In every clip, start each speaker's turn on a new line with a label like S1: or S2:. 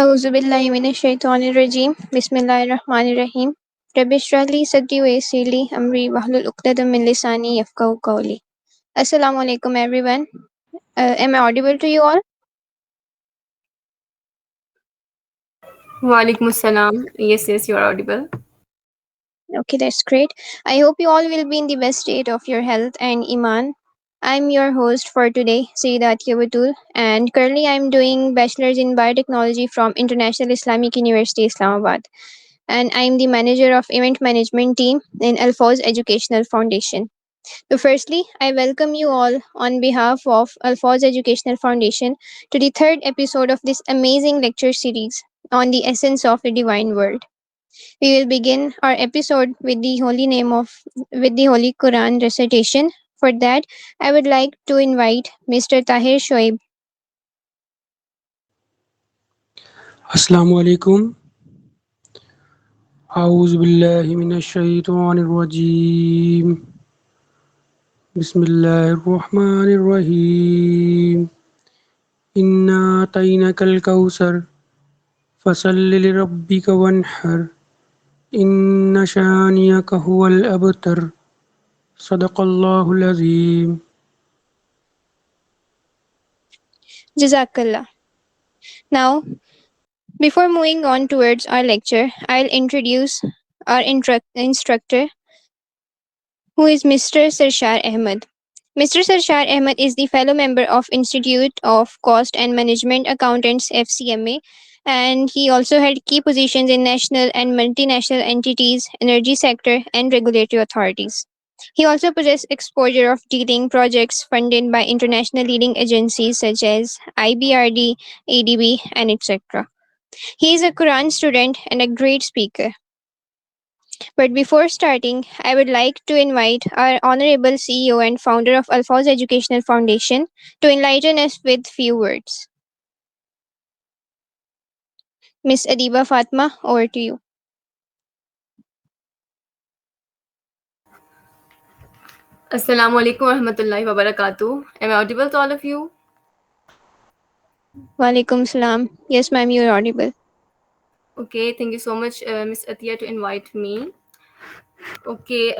S1: أعوذ بالله من الشيطان الرجيم بسم الله الرحمن الرحيم رب اشرح لي صدري ويسر لي أمري واحلل عقدة من لساني يفقهوا قولي. Assalamu alaikum everyone. Am I audible to you all?
S2: Walaikum assalam. Yes, you are audible.
S1: Okay, that's great. I hope you all will be in the best state of your health and iman. I'm your host for today, Sayyida Atiya Batul, and currently I'm doing bachelor's in biotechnology from International Islamic University, Islamabad. And I'm the manager of event management team in Alfoz Educational Foundation. So firstly, I welcome you all on behalf of Alfoz Educational Foundation to the third episode of this amazing lecture series on the essence of the divine word. We will begin our episode with the Holy Quran recitation. For that, I would like to invite Mr. Tahir Shoaib.
S3: السلام علیکم اعوذ باللہ من الشیطان الرجیم بسم اللہ الرحمن الرحیم انا اعطیناک الکوثر فصل لربک وانحر ان شانئک هو الابتر صدق اللہ العظیم.
S1: Jazakallah. Now, before moving on towards our lecture, I'll introduce our instructor, who is Mr. Sarshar Ahmed. Mr. Sarshar Ahmed is the fellow member of Institute of Cost and Management Accountants FCMA, and he also held key positions in national and multinational entities, energy sector, and regulatory authorities. He also possesses exposure of dealing projects funded by international leading agencies such as IBRD, ADB, and etc. He is a Quran student and a great speaker. But before starting, I would like to invite our Honorable CEO and founder of Alphonse Educational Foundation to enlighten us with few words. Miss Adiba Fatma, over to you.
S2: Assalamu alaikum wa rahmatullahi wa barakatuh. Am I audible to all of you?
S1: Walaikum salam. Yes, ma'am, you're audible.
S2: Okay, thank you so much, Miss Atiya, to invite me. Okay,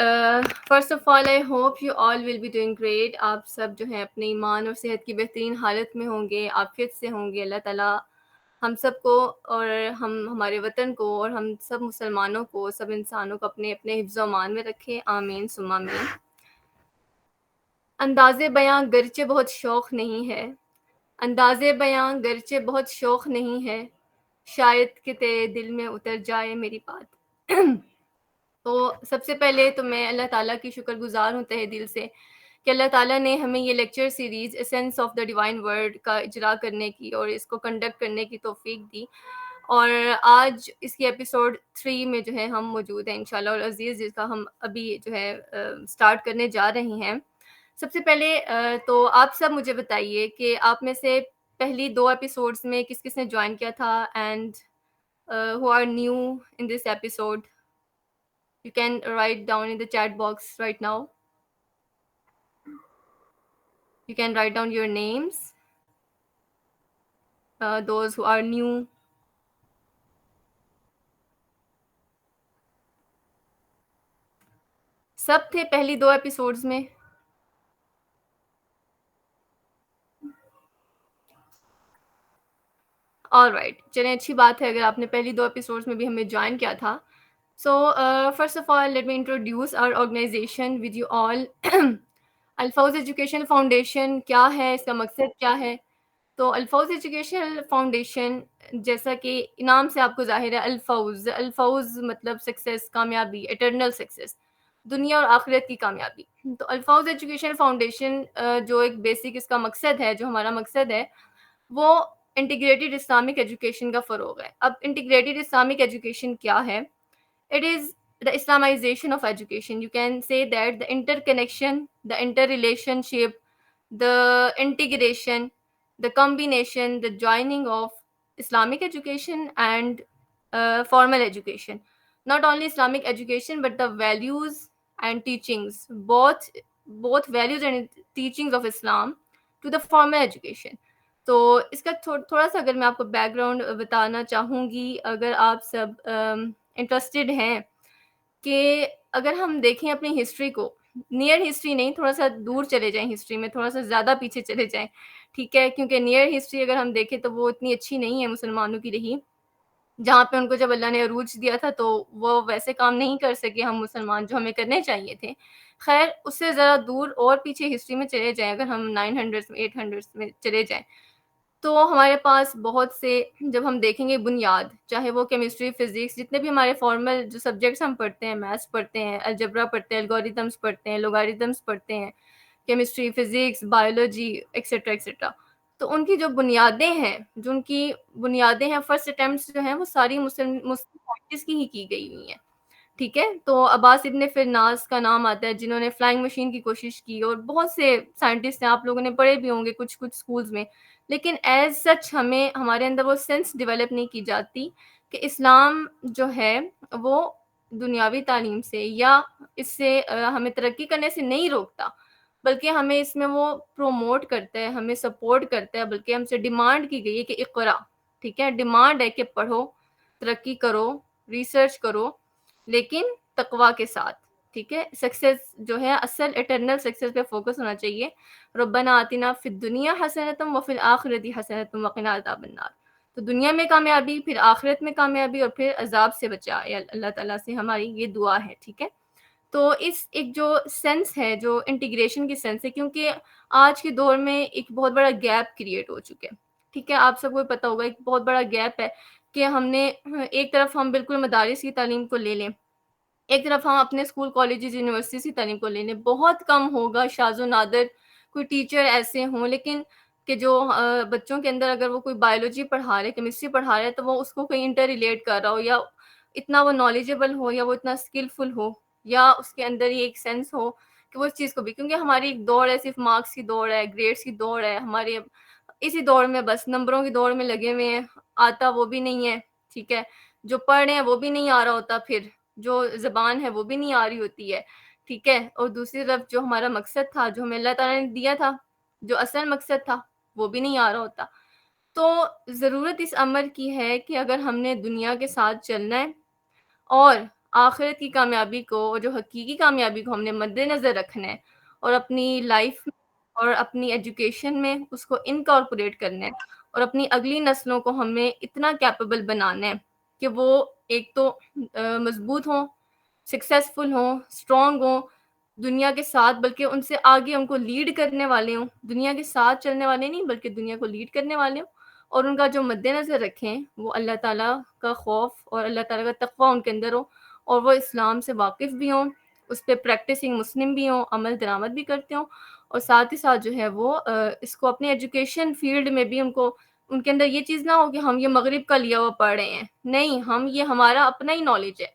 S2: first of all, I hope you all will be doing great. آپ سب جو ہیں اپنے ایمان اور صحت کی بہترین حالت میں ہوں گے، عافیت سے ہوں گے. اللہ تعالیٰ ہم سب کو اور ہمارے وطن کو اور ہم سب مسلمانوں کو، سب انسانوں کو اپنے اپنے حفظ و امان میں رکھے. آمین ثم آمین. انداز بیاں گرچہ بہت شوق نہیں ہے، انداز بیاں گرچہ بہت شوق نہیں ہے، شاید کہ تیرے دل میں اتر جائے میری بات. تو سب سے پہلے تو میں اللہ تعالیٰ کی شکر گزار ہوں تہہ دل سے کہ اللہ تعالیٰ نے ہمیں یہ lecture series essence of the divine word کا اجرا کرنے کی اور اس کو کنڈکٹ کرنے کی توفیق دی. اور آج اس کی ایپیسوڈ 3 میں جو ہے ہم موجود ہیں انشاءاللہ، اور عزیز جس کا ہم ابھی جو ہے سٹارٹ کرنے جا رہے ہیں. سب سے پہلے تو آپ سب مجھے بتائیے کہ آپ میں سے پہلی 2 ایپیسوڈز میں کس کس نے جوائن کیا تھا، and who are new in this episode. You can write down in the chat box right now. You can write down your names, those who are new. سب تھے پہلی 2 ایپیسوڈز میں. آل رائٹ، چلیں اچھی بات ہے اگر آپ نے پہلی 2 ایپیسوڈز میں بھی ہمیں جوائن کیا تھا. So first of all let me introduce our organization with you all. الفوز ایجوکیشن فاؤنڈیشن کیا ہے، اس کا مقصد کیا ہے؟ تو الفوز ایجوکیشن فاؤنڈیشن، جیسا کہ نام سے آپ کو ظاہر ہے، الفوز، الفوز مطلب سکسیس، کامیابی، اٹرنل سکسیس، دنیا اور آخرت کی کامیابی. تو الفوز ایجوکیشن فاؤنڈیشن جو ایک بیسک اس کا مقصد ہے، جو ہمارا مقصد ہے، وہ انٹیگریٹڈ اسلامک ایجوکیشن کا فروغ ہے. اب انٹیگریٹڈ اسلامک ایجوکیشن کیا ہے؟ It is the Islamization of education. You can say that the interconnection, the interrelationship, the integration, the combination, the joining of Islamic education and formal education. Not only Islamic education, but the values and teachings, both values and teachings of Islam to the formal education. تو اس کا تھوڑا سا اگر میں آپ کو back ground بتانا چاہوں گی، اگر آپ سب انٹرسٹڈ ہیں کہ اگر ہم دیکھیں اپنی ہسٹری کو، نیئر ہسٹری نہیں، تھوڑا سا دور چلے جائیں ہسٹری میں، تھوڑا سا زیادہ پیچھے چلے جائیں، ٹھیک ہے، کیونکہ نیئر ہسٹری اگر ہم دیکھیں تو وہ اتنی اچھی نہیں ہے مسلمانوں کی رہی، جہاں پہ ان کو جب اللہ نے عروج دیا تھا تو وہ ویسے کام نہیں کر سکے ہم مسلمان جو ہمیں کرنے چاہیے تھے. خیر اس سے ذرا دور اور پیچھے ہسٹری میں چلے جائیں، اگر ہم 900 میں 800 میں چلے جائیں تو ہمارے پاس بہت سے، جب ہم دیکھیں گے بنیاد، چاہے وہ کیمسٹری، فزکس، جتنے بھی ہمارے فارمل جو سبجیکٹس ہم پڑھتے ہیں، میتھس پڑھتے ہیں، الجبرا پڑھتے ہیں، الگوریتمس پڑھتے ہیں، لوگارتمس پڑھتے ہیں، chemistry, physics, biology etcetera etcetera, تو ان کی جو بنیادیں ہیں، جو ان کی بنیادیں ہیں، فرسٹ اٹیمپٹس جو ہیں وہ ساری مسلم سائنٹسٹ کی ہی کی گئی ہوئی ہیں، ٹھیک ہے. تو عباس ابن فرناس کا نام آتا ہے جنہوں نے فلائنگ مشین کی کوشش کی، اور بہت سے سائنٹسٹ ہیں، آپ لوگوں نے پڑھے بھی ہوں گے کچھ اسکولز میں، لیکن ایز سچ ہمارے اندر وہ سینس ڈیولپ نہیں کی جاتی کہ اسلام جو ہے وہ دنیاوی تعلیم سے یا اس سے ہمیں ترقی کرنے سے نہیں روکتا، بلکہ ہمیں اس میں وہ پروموٹ کرتا ہے، ہمیں سپورٹ کرتا ہے، بلکہ ہم سے ڈیمانڈ کی گئی ہے کہ اقرا، ٹھیک ہے، ڈیمانڈ ہے کہ پڑھو، ترقی کرو، ریسرچ کرو، لیکن تقوی کے ساتھ، ٹھیک ہے. سکسیس جو ہے اصل اٹرنل سکسیس پہ فوکس ہونا چاہیے. ربنا آتنا فی الدنیا حسنۃ وفی الآخرۃ حسنۃ وقنا عذاب النار. تو دنیا میں کامیابی، پھر آخرت میں کامیابی، اور پھر عذاب سے بچائے اللہ تعالیٰ سے، ہماری یہ دعا ہے، ٹھیک ہے. تو اس ایک جو سینس ہے، جو انٹیگریشن کی سینس ہے، کیونکہ آج کے دور میں ایک بہت بڑا گیپ کریٹ ہو چکا ہے، ٹھیک ہے. آپ سب کو پتہ ہوگا ایک بہت بڑا گیپ ہے کہ ہم نے ایک طرف ہم بالکل مدارس کی تعلیم کو لے لیں، ایک طرف ہم اپنے اسکول، کالجز، یونیورسٹیز کی تعلیم کو لے لیں. بہت کم ہوگا، شاذ و نادر کوئی ٹیچر ایسے ہوں، لیکن کہ جو بچوں کے اندر اگر وہ کوئی بایولوجی پڑھا رہے، کیمسٹری پڑھا رہے، تو وہ اس کو کہیں انٹر ریلیٹ کر رہا ہو، یا اتنا وہ نالجیبل ہو، یا وہ اتنا اسکلفل ہو، یا اس کے اندر یہ ایک سینس ہو کہ وہ اس چیز کو بھی، کیونکہ ہماری ایک دوڑ ہے، صرف مارکس کی دوڑ ہے، گریڈس کی دوڑ ہے، ہمارے اسی دوڑ میں بس نمبروں کی دوڑ میں لگے ہوئے ہیں، آتا وہ بھی نہیں ہے، ٹھیک ہے، جو پڑھ رہے ہیں وہ بھی نہیں آ رہا ہوتا، پھر جو زبان ہے وہ بھی نہیں آ رہی ہوتی ہے، ٹھیک ہے. اور دوسری طرف جو ہمارا مقصد تھا، جو ہمیں اللہ تعالیٰ نے دیا تھا، جو اصل مقصد تھا، وہ بھی نہیں آ رہا ہوتا. تو ضرورت اس امر کی ہے کہ اگر ہم نے دنیا کے ساتھ چلنا ہے اور آخرت کی کامیابی کو، اور جو حقیقی کامیابی کو ہم نے مد نظر رکھنا ہے، اور اپنی لائف میں اور اپنی ایجوکیشن میں اس کو انکارپوریٹ کرنا ہے، اور اپنی اگلی نسلوں کو ہمیں اتنا کیپیبل بنانا ہے کہ وہ ایک تو مضبوط ہوں، سکسیسفل ہوں، اسٹرانگ ہوں دنیا کے ساتھ، بلکہ ان سے آگے ان کو لیڈ کرنے والے ہوں، دنیا کے ساتھ چلنے والے نہیں بلکہ دنیا کو لیڈ کرنے والے ہوں. اور ان کا جو مد نظر رکھیں وہ اللہ تعالیٰ کا خوف اور اللہ تعالیٰ کا تقوی ان کے اندر ہو، اور وہ اسلام سے واقف بھی ہوں، اس پہ پریکٹسنگ مسلم بھی ہوں، عمل درآمد بھی کرتے ہوں، اور ساتھ ہی ساتھ جو ہے وہ اس کو اپنے ایجوکیشن فیلڈ میں بھی ان کے اندر یہ چیز نہ ہو کہ ہم یہ مغرب کا لیا ہوا پڑھ رہے ہیں، نہیں، ہم یہ ہمارا اپنا ہی نالج ہے.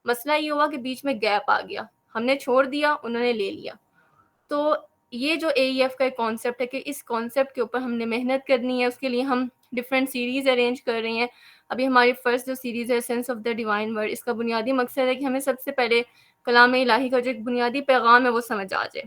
S2: مسئلہ یہ ہوا کہ بیچ میں گیپ آ گیا، ہم نے چھوڑ دیا، انہوں نے لے لیا. تو یہ جو اے ای ایف کا ایک کانسیپٹ ہے کہ اس کانسیپٹ کے اوپر ہم نے محنت کرنی ہے، اس کے لیے ہم ڈفرینٹ سیریز ارینج کر رہے ہیں. ابھی ہماری فرسٹ جو سیریز ہے sense of the divine word, اس کا بنیادی مقصد ہے کہ ہمیں سب سے پہلے کلام الہی کا جو ایک بنیادی پیغام ہے وہ سمجھ آ جائے،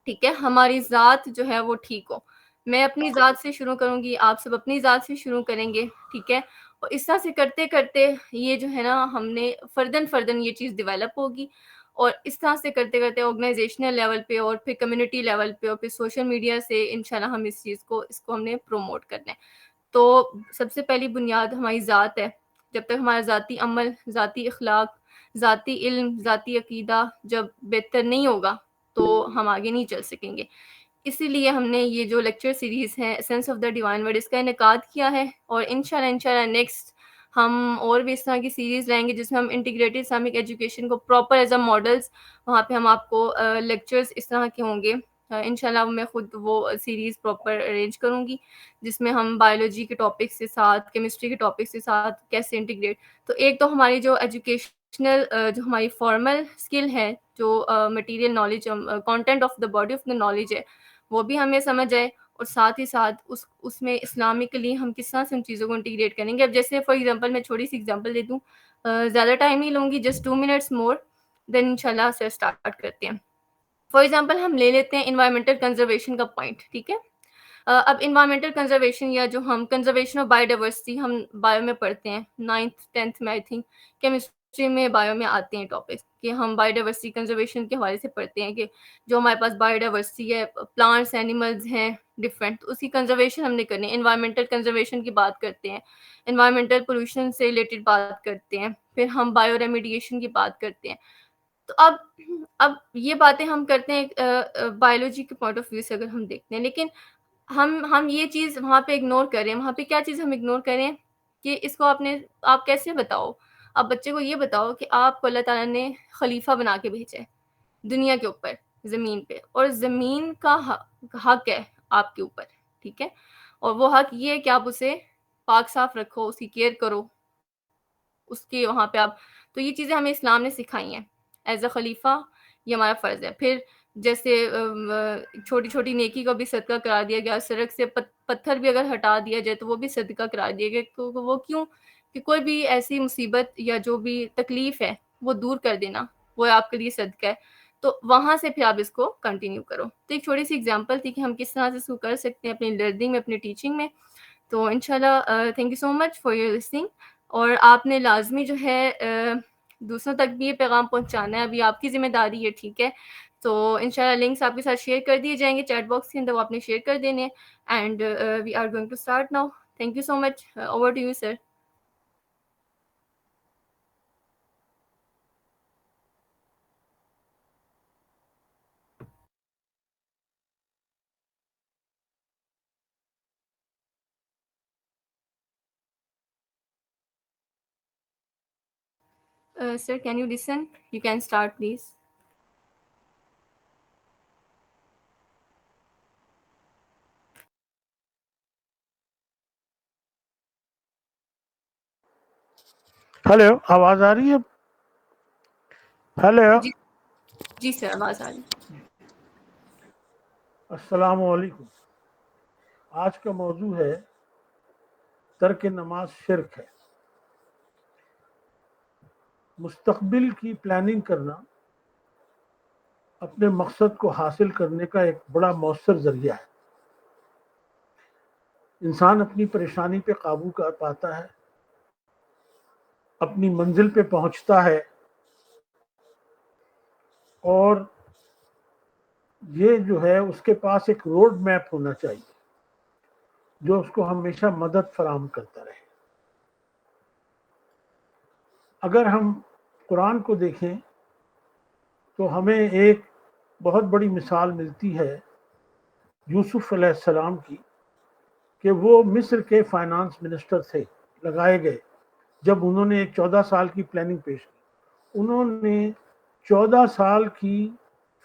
S2: ٹھیک ہے، ہماری ذات جو ہے وہ ٹھیک ہو. میں اپنی ذات سے شروع کروں گی، آپ سب اپنی ذات سے شروع کریں گے، ٹھیک ہے. اور اس طرح سے کرتے کرتے یہ جو ہے نا ہم نے فردن یہ چیز ڈیولپ ہوگی، اور اس طرح سے کرتے کرتے آرگنائزیشنل لیول پہ، اور پھر کمیونٹی لیول پہ، اور پھر سوشل میڈیا سے انشاءاللہ ہم اس کو ہم نے پروموٹ کرنا ہے. تو سب سے پہلی بنیاد ہماری ذات ہے. جب تک ہمارا ذاتی عمل، ذاتی اخلاق، ذاتی علم، ذاتی عقیدہ جب بہتر نہیں ہوگا تو ہم آگے نہیں چل سکیں گے. اسی لیے ہم نے یہ جو لیکچر سیریز ہے sense of the divine word, اس کا انعقاد کیا ہے. اور انشاءاللہ نیکسٹ ہم اور بھی اس طرح کی سیریز لائیں گے جس میں ہم انٹیگریٹڈ اسلامک ایجوکیشن کو پراپر ایز اے ماڈلس، وہاں پہ ہم آپ کو لیکچرز اس طرح کے ہوں گے. انشاءاللہ میں خود وہ سیریز پراپر ارینج کروں گی جس میں ہم بایولوجی کے ٹاپکس کے ساتھ، کیمسٹری کے ٹاپکس کے ساتھ کیسے انٹیگریٹ. تو ایک تو ہماری جو ایجوکیشنل جو ہماری فارمل اسکل ہے، جو material knowledge, content of the body of the knowledge ہے، وہ بھی ہمیں سمجھ آئے، اور ساتھ ہی ساتھ اس میں اسلامکلی ہم کس طرح سے ان چیزوں کو انٹیگریٹ کریں گے. اب جیسے فار ایگزامپل میں چھوٹی سی ایگزامپل دے دوں، زیادہ ٹائم نہیں لوں گی، جسٹ 2 منٹس مور، دین انشاءاللہ سے اسٹارٹ کرتے ہیں. فار ایگزامپل ہم لے لیتے ہیں انوائرمنٹل کنزرویشن کا پوائنٹ، ٹھیک ہے. اب انوائرمنٹل کنزرویشن یا جو ہم کنزرویشن آف بایو ڈائیورسٹی ہم بایو میں پڑھتے ہیں 9th 10th میں، آئی تھنک کیمسٹری میں بایو میں آتے ہیں ٹاپکس کہ ہم بایو ڈائیورسٹی کنزرویشن کے حوالے سے پڑھتے ہیں کہ جو ہمارے پاس بایو ڈائیورسٹی ہے، پلانٹس اینیملز ہیں ڈفرینٹ، اس کی کنزرویشن ہم نے کرنی ہے. انوائرمنٹل کنزرویشن کی بات کرتے ہیں، انوائرمنٹل پولوشن سے ریلیٹڈ بات کرتے ہیں، پھر ہم بایو ریمیڈیشن کی بات کرتے ہیں. تو اب یہ باتیں ہم کرتے ہیں بایولوجی کے پوائنٹ آف ویو سے اگر ہم دیکھتے ہیں، لیکن ہم یہ چیز وہاں پہ اگنور کر رہے ہیں. وہاں پہ کیا چیز ہم اگنور کریں کہ اس کو آپ کیسے بتاؤ؟ آپ بچے کو یہ بتاؤ کہ آپ کو اللہ تعالیٰ نے خلیفہ بنا کے بھیجا ہے دنیا کے اوپر، زمین پہ، اور زمین کا حق ہے آپ کے اوپر، ٹھیک ہے؟ اور وہ حق یہ ہے کہ آپ اسے پاک صاف رکھو، اس کی کیئر کرو، اس کے وہاں پہ آپ. تو یہ چیزیں ہمیں اسلام نے سکھائی ہیں ایز اے خلیفہ، یہ ہمارا فرض ہے. پھر جیسے چھوٹی چھوٹی نیکی کو بھی صدقہ قرار دیا گیا، سڑک سے پتھر بھی اگر ہٹا دیا جائے تو وہ بھی صدقہ قرار دیا گیا. وہ کیوں؟ کہ کوئی بھی ایسی مصیبت یا جو بھی تکلیف ہے وہ دور کر دینا، وہ آپ کے لیے صدقہ ہے. تو وہاں سے پھر آپ اس کو کنٹینیو کرو. تو ایک چھوٹی سی اگزامپل تھی کہ ہم کس طرح سے اس کو کر سکتے ہیں اپنی لرننگ میں، اپنی ٹیچنگ میں. تو انشاءاللہ thank you so much for your listening. اور آپ نے لازمی جو ہے دوسروں تک بھی یہ پیغام پہنچانا ہے، ابھی آپ کی ذمہ داری ہے، ٹھیک ہے؟ تو انشاءاللہ لنکس آپ کے ساتھ شیئر کر دیے جائیں گے چیٹ باکس کے اندر، وہ آپ نے شیئر کر دینے. And we are going to start now. Thank you so much. Over to you sir. Sir, can you listen? You can start, please.
S4: Hello, آواز آ رہی ہے؟ ہیلو،
S2: جی سر، آواز آ رہی.
S4: السلام علیکم. آج کا موضوع ہے ترک نماز شرک ہے. مستقبل کی پلاننگ کرنا اپنے مقصد کو حاصل کرنے کا ایک بڑا مؤثر ذریعہ ہے. انسان اپنی پریشانی پہ قابو کر پاتا ہے، اپنی منزل پہ پہنچتا ہے، اور یہ جو ہے اس کے پاس ایک روڈ میپ ہونا چاہیے جو اس کو ہمیشہ مدد فراہم کرتا رہے. اگر ہم قرآن کو دیکھیں تو ہمیں ایک بہت بڑی مثال ملتی ہے یوسف علیہ السلام کی، کہ وہ مصر کے فائنانس منسٹر تھے، لگائے گئے جب انہوں نے ایک 14 سال کی پلاننگ پیش کی. انہوں نے 14 سال کی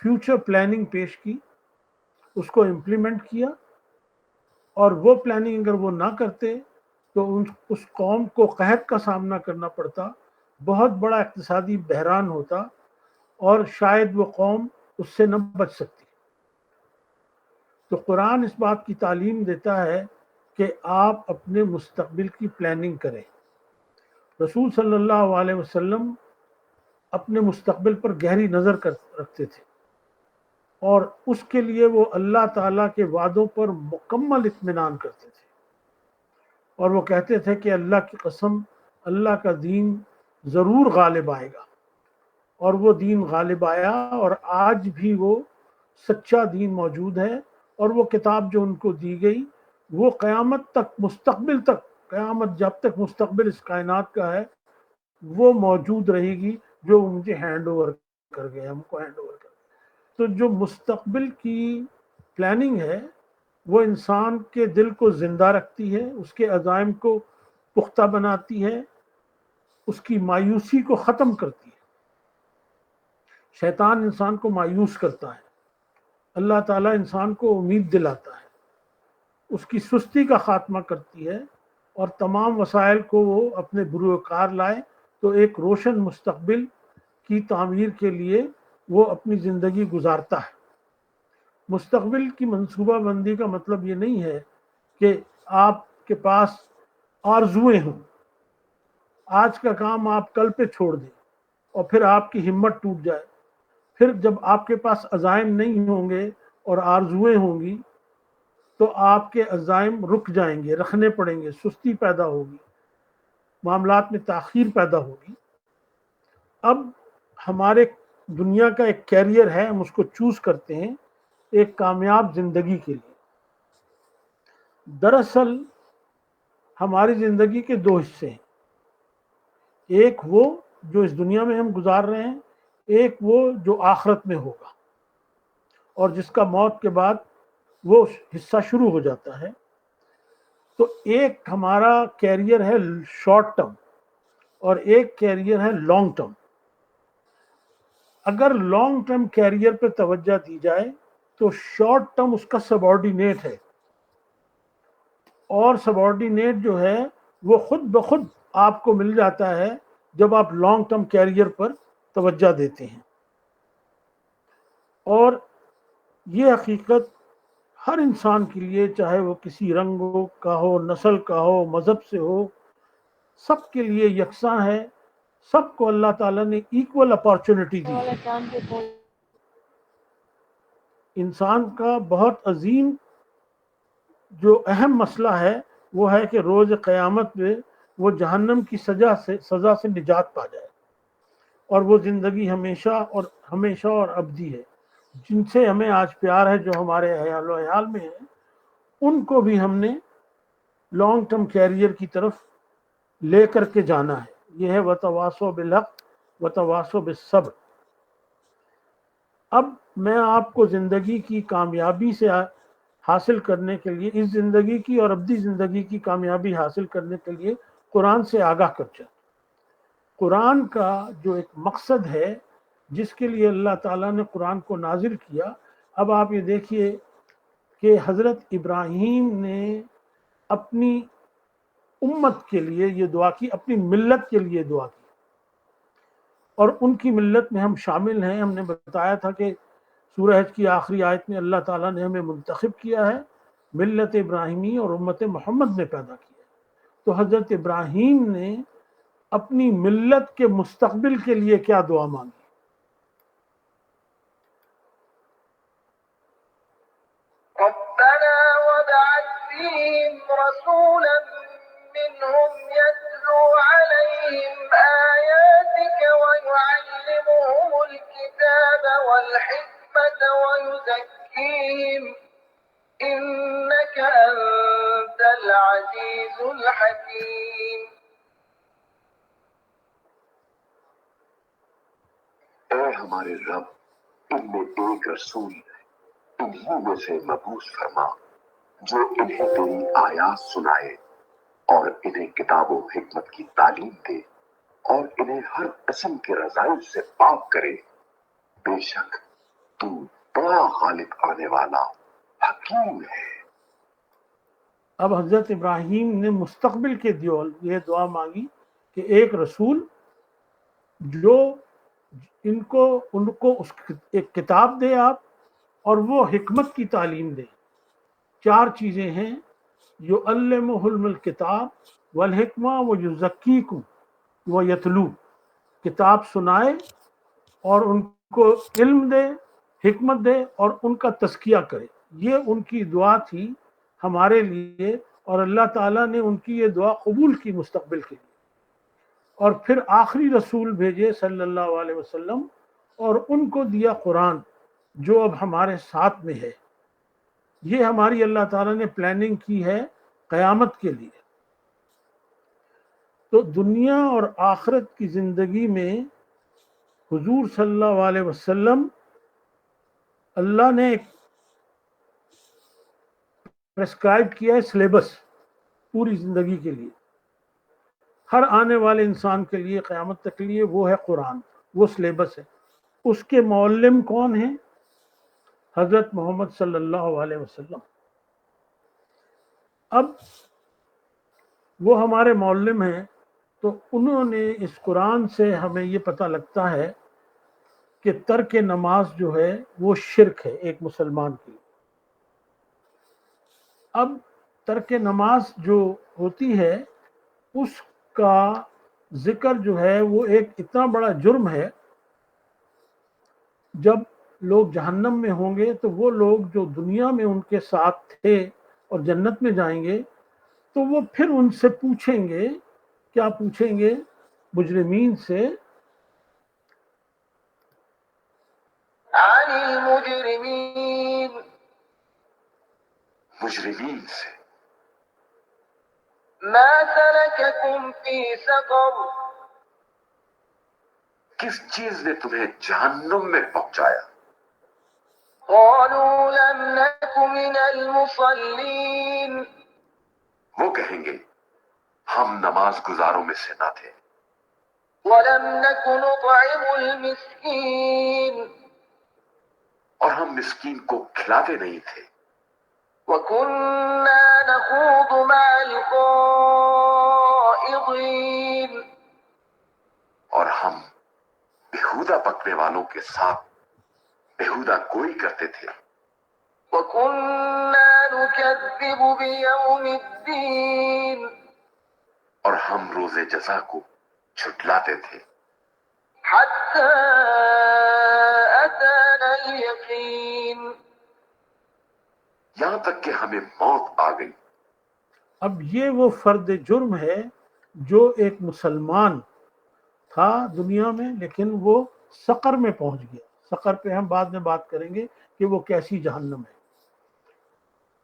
S4: فیوچر پلاننگ پیش کی، اس کو امپلیمنٹ کیا، اور وہ پلاننگ اگر وہ نہ کرتے تو اس قوم کو قحط کا سامنا کرنا پڑتا، بہت بڑا اقتصادی بحران ہوتا، اور شاید وہ قوم اس سے نہ بچ سکتی. تو قرآن اس بات کی تعلیم دیتا ہے کہ آپ اپنے مستقبل کی پلاننگ کریں. رسول صلی اللہ علیہ وسلم اپنے مستقبل پر گہری نظر رکھتے تھے، اور اس کے لیے وہ اللہ تعالیٰ کے وعدوں پر مکمل اطمینان کرتے تھے، اور وہ کہتے تھے کہ اللہ کی قسم، اللہ کا دین ضرور غالب آئے گا. اور وہ دین غالب آیا، اور آج بھی وہ سچا دین موجود ہے. اور وہ کتاب جو ان کو دی گئی وہ قیامت تک، مستقبل تک، قیامت جب تک مستقبل اس کائنات کا ہے وہ موجود رہے گی، جو مجھے ہینڈ اوور کر گئے، ہم کو ہینڈ اوور کر گئے. تو جو مستقبل کی پلاننگ ہے وہ انسان کے دل کو زندہ رکھتی ہے، اس کے عزائم کو پختہ بناتی ہے، اس کی مایوسی کو ختم کرتی ہے. شیطان انسان کو مایوس کرتا ہے، اللہ تعالیٰ انسان کو امید دلاتا ہے، اس کی سستی کا خاتمہ کرتی ہے، اور تمام وسائل کو وہ اپنے بروکار لائے تو ایک روشن مستقبل کی تعمیر کے لیے وہ اپنی زندگی گزارتا ہے. مستقبل کی منصوبہ بندی کا مطلب یہ نہیں ہے کہ آپ کے پاس آرزویں ہوں، آج کا کام آپ کل پہ چھوڑ دیں اور پھر آپ کی ہمت ٹوٹ جائے. پھر جب آپ کے پاس عزائم نہیں ہوں گے اور آرزویں ہوں گی تو آپ کے عزائم رک جائیں گے، رکھنے پڑیں گے، سستی پیدا ہوگی، معاملات میں تاخیر پیدا ہوگی۔ اب ہمارے دنیا کا ایک کیریئر ہے، ہم اس کو چوز کرتے ہیں ایک کامیاب زندگی کے لیے۔ دراصل ہماری زندگی کے دو حصے ہیں، ایک وہ جو اس دنیا میں ہم گزار رہے ہیں، ایک وہ جو آخرت میں ہوگا اور جس کا موت کے بعد وہ حصہ شروع ہو جاتا ہے۔ تو ایک ہمارا کیریئر ہے شارٹ ٹرم اور ایک کیریئر ہے لانگ ٹرم۔ اگر لانگ ٹرم کیریئر پہ توجہ دی جائے تو شارٹ ٹرم اس کا سبارڈینیٹ ہے، اور سبارڈینیٹ جو ہے وہ خود بخود آپ کو مل جاتا ہے جب آپ لانگ ٹرم کیریئر پر توجہ دیتے ہیں۔ اور یہ حقیقت ہر انسان کے لیے، چاہے وہ کسی رنگ کا ہو، نسل کا ہو، مذہب سے ہو، سب کے لیے یکساں ہے۔ سب کو اللہ تعالیٰ نے ایکول اپارچونٹی دی ہے۔ انسان کا بہت عظیم جو اہم مسئلہ ہے وہ ہے کہ روز قیامت میں وہ جہنم کی سزا سے نجات پا جائے، اور وہ زندگی ہمیشہ اور ابدی ہے۔ جن سے ہمیں آج پیار ہے، جو ہمارے اہل و عیال میں ہیں، ان کو بھی ہم نے لانگ ٹرم کیریئر کی طرف لے کر کے جانا ہے۔ یہ ہے وتواصوا بالحق وتواصوا بالصبر۔ اب میں آپ کو زندگی کی کامیابی سے حاصل کرنے کے لیے، اس زندگی کی اور ابدی زندگی کی کامیابی حاصل کرنے کے لیے قرآن سے آگاہ کر چاہتا ہوں۔ قرآن کا جو ایک مقصد ہے جس کے لیے اللہ تعالیٰ نے قرآن کو نازل کیا، اب آپ یہ دیکھیے کہ حضرت ابراہیم نے اپنی امت کے لیے یہ دعا کی، اپنی ملت کے لیے دعا کی، اور ان کی ملت میں ہم شامل ہیں۔ ہم نے بتایا تھا کہ سورہ حج کی آخری آیت میں اللہ تعالیٰ نے ہمیں منتخب کیا ہے، ملت ابراہیمی اور امت محمد میں پیدا کیا ہے۔ تو حضرت ابراہیم نے اپنی ملت کے مستقبل کے لیے کیا دعا مانگی؟
S5: ربنا وابعث فيهم رسولا منهم يتلو عليهم آياتك ويعلمهم الكتاب والحكمة ويزكيهم إنك أنت العزيز الحكيم۔
S6: اے ہمارے رب، ان میں ایک رسول انہی میں سے مبعوث فرما جو انہیں تیری آیات سنائے اور انہیں کتاب و حکمت کی تعلیم دے اور انہیں ہر قسم کے رذائل سے پاک کرے۔ بے شک تو بڑا غالب آنے والا حکیم ہے۔
S4: اب حضرت ابراہیم نے مستقبل کے یہ دعا مانگی کہ ایک رسول جو ان کو ایک کتاب دے آپ، اور وہ حکمت کی تعلیم دے۔ چار چیزیں ہیں، یعلمہ الکتاب والحکمہ ویزکیکم ویتلو۔ کتاب سنائے اور ان کو علم دے، حکمت دے اور ان کا تزکیہ کرے۔ یہ ان کی دعا تھی ہمارے لیے، اور اللہ تعالیٰ نے ان کی یہ دعا قبول کی مستقبل کے لیے، اور پھر آخری رسول بھیجے صلی اللہ علیہ وسلم، اور ان کو دیا قرآن جو اب ہمارے ساتھ میں ہے۔ یہ ہماری اللہ تعالیٰ نے پلاننگ کی ہے قیامت کے لیے۔ تو دنیا اور آخرت کی زندگی میں حضور صلی اللہ علیہ وسلم، اللہ نے ایک پرسکرائب کیا ہے سلیبس پوری زندگی کے لیے، ہر آنے والے انسان کے لیے قیامت تک کے لیے، وہ ہے قرآن، وہ سلیبس ہے۔ اس کے معلم کون ہیں؟ حضرت محمد صلی اللہ علیہ وسلم۔ اب وہ ہمارے معلم ہیں، تو انہوں نے اس قرآن سے ہمیں یہ پتہ لگتا ہے کہ ترک نماز جو ہے وہ شرک ہے ایک مسلمان کی۔ اب ترک نماز جو ہوتی ہے اس کا ذکر جو ہے وہ ایک اتنا بڑا جرم ہے، جب لوگ جہنم میں ہوں گے تو وہ لوگ جو دنیا میں ان کے ساتھ تھے اور جنت میں جائیں گے تو وہ پھر ان سے پوچھیں گے، کیا پوچھیں گے مجرمین سے؟
S5: عن المجرمين
S6: مجرمین سے،
S5: ما سلككم في سقر
S6: کس چیز نے تمہیں جہنم میں پہنچایا؟
S5: قالوا لم نك من المصلين
S6: وہ کہیں گے ہم نماز گزاروں میں سے نہ تھے،
S5: ولم نك نطعم المسكين
S6: اور ہم مسکین کو کھلاتے نہیں تھے،
S5: وكنا نخوض مع الخائضين
S6: اور ہم بےہودہ پکنے والوں کے ساتھ بےہودہ گوئی کرتے تھے،
S5: وكنا نكذب بيوم الدين
S6: اور ہم روز جزا کو جھٹلاتے تھے،
S5: حتى أتانا اليقين
S6: یہاں تک کہ ہمیں موت آ گئی۔
S4: اب یہ وہ فرد جرم ہے جو ایک مسلمان تھا دنیا میں، لیکن وہ سقر میں پہنچ گیا۔ سقر پہ ہم بعد میں بات کریں گے کہ وہ کیسی جہنم ہے۔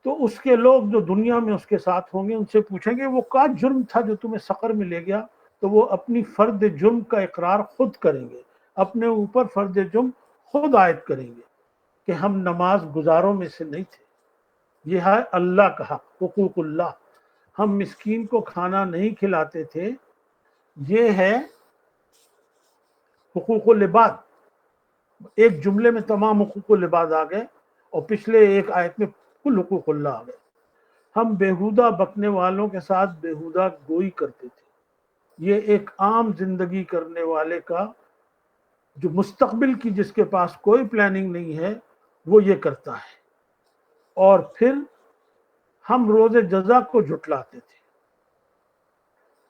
S4: تو اس کے لوگ جو دنیا میں اس کے ساتھ ہوں گے ان سے پوچھیں گے وہ کیا جرم تھا جو تمہیں سقر میں لے گیا؟ تو وہ اپنی فرد جرم کا اقرار خود کریں گے، اپنے اوپر فرد جرم خود عائد کریں گے کہ ہم نماز گزاروں میں سے نہیں تھے۔ یہ ہے اللہ کا حق، حقوق اللہ۔ ہم مسکین کو کھانا نہیں کھلاتے تھے، یہ ہے حقوق العباد۔ ایک جملے میں تمام حقوق العباد آ گئے اور پچھلے ایک آیت میں کل حقوق اللہ آ گئے۔ ہم بےہودہ بکنے والوں کے ساتھ بےہودہ گوئی کرتے تھے۔ یہ ایک عام زندگی کرنے والے کا جو مستقبل کی جس کے پاس کوئی پلاننگ نہیں ہے وہ یہ کرتا ہے۔ اور پھر ہم روز جزا کو جھٹلاتے تھے،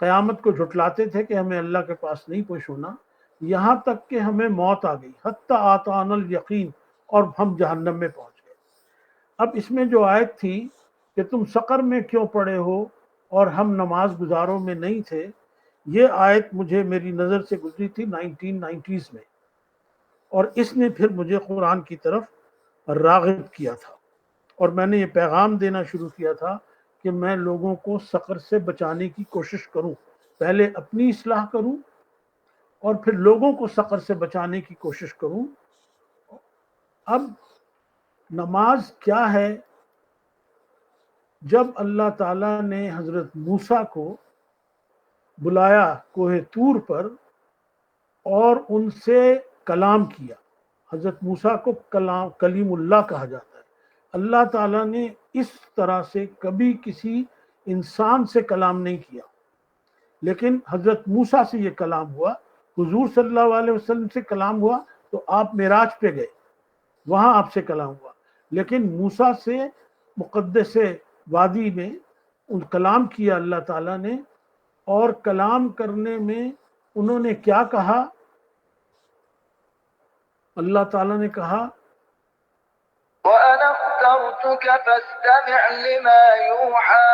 S4: قیامت کو جھٹلاتے تھے کہ ہمیں اللہ کے پاس نہیں پیش ہونا، یہاں تک کہ ہمیں موت آ گئی، حتی آتانا الیقین، اور ہم جہنم میں پہنچ گئے۔ اب اس میں جو آیت تھی کہ تم سقر میں کیوں پڑے ہو اور ہم نماز گزاروں میں نہیں تھے، یہ آیت مجھے میری نظر سے گزری تھی 1990s میں، اور اس نے پھر مجھے قرآن کی طرف راغب کیا تھا، اور میں نے یہ پیغام دینا شروع کیا تھا کہ میں لوگوں کو سقر سے بچانے کی کوشش کروں، پہلے اپنی اصلاح کروں اور پھر لوگوں کو سقر سے بچانے کی کوشش کروں۔ اب نماز کیا ہے؟ جب اللہ تعالیٰ نے حضرت موسیٰ کو بلایا کوہ طور پر اور ان سے کلام کیا، حضرت موسیٰ کو کلیم اللہ کہا جاتا ہے۔ اللہ تعالیٰ نے اس طرح سے کبھی کسی انسان سے کلام نہیں کیا، لیکن حضرت موسیٰ سے یہ کلام ہوا۔ حضور صلی اللہ علیہ وسلم سے کلام ہوا تو آپ معراج پہ گئے، وہاں آپ سے کلام ہوا، لیکن موسیٰ سے مقدس وادی میں ان کلام کیا اللہ تعالیٰ نے، اور کلام کرنے میں انہوں نے کیا کہا؟ اللہ تعالیٰ نے کہا
S5: وأنا اخترتك فاستمع لما يوحى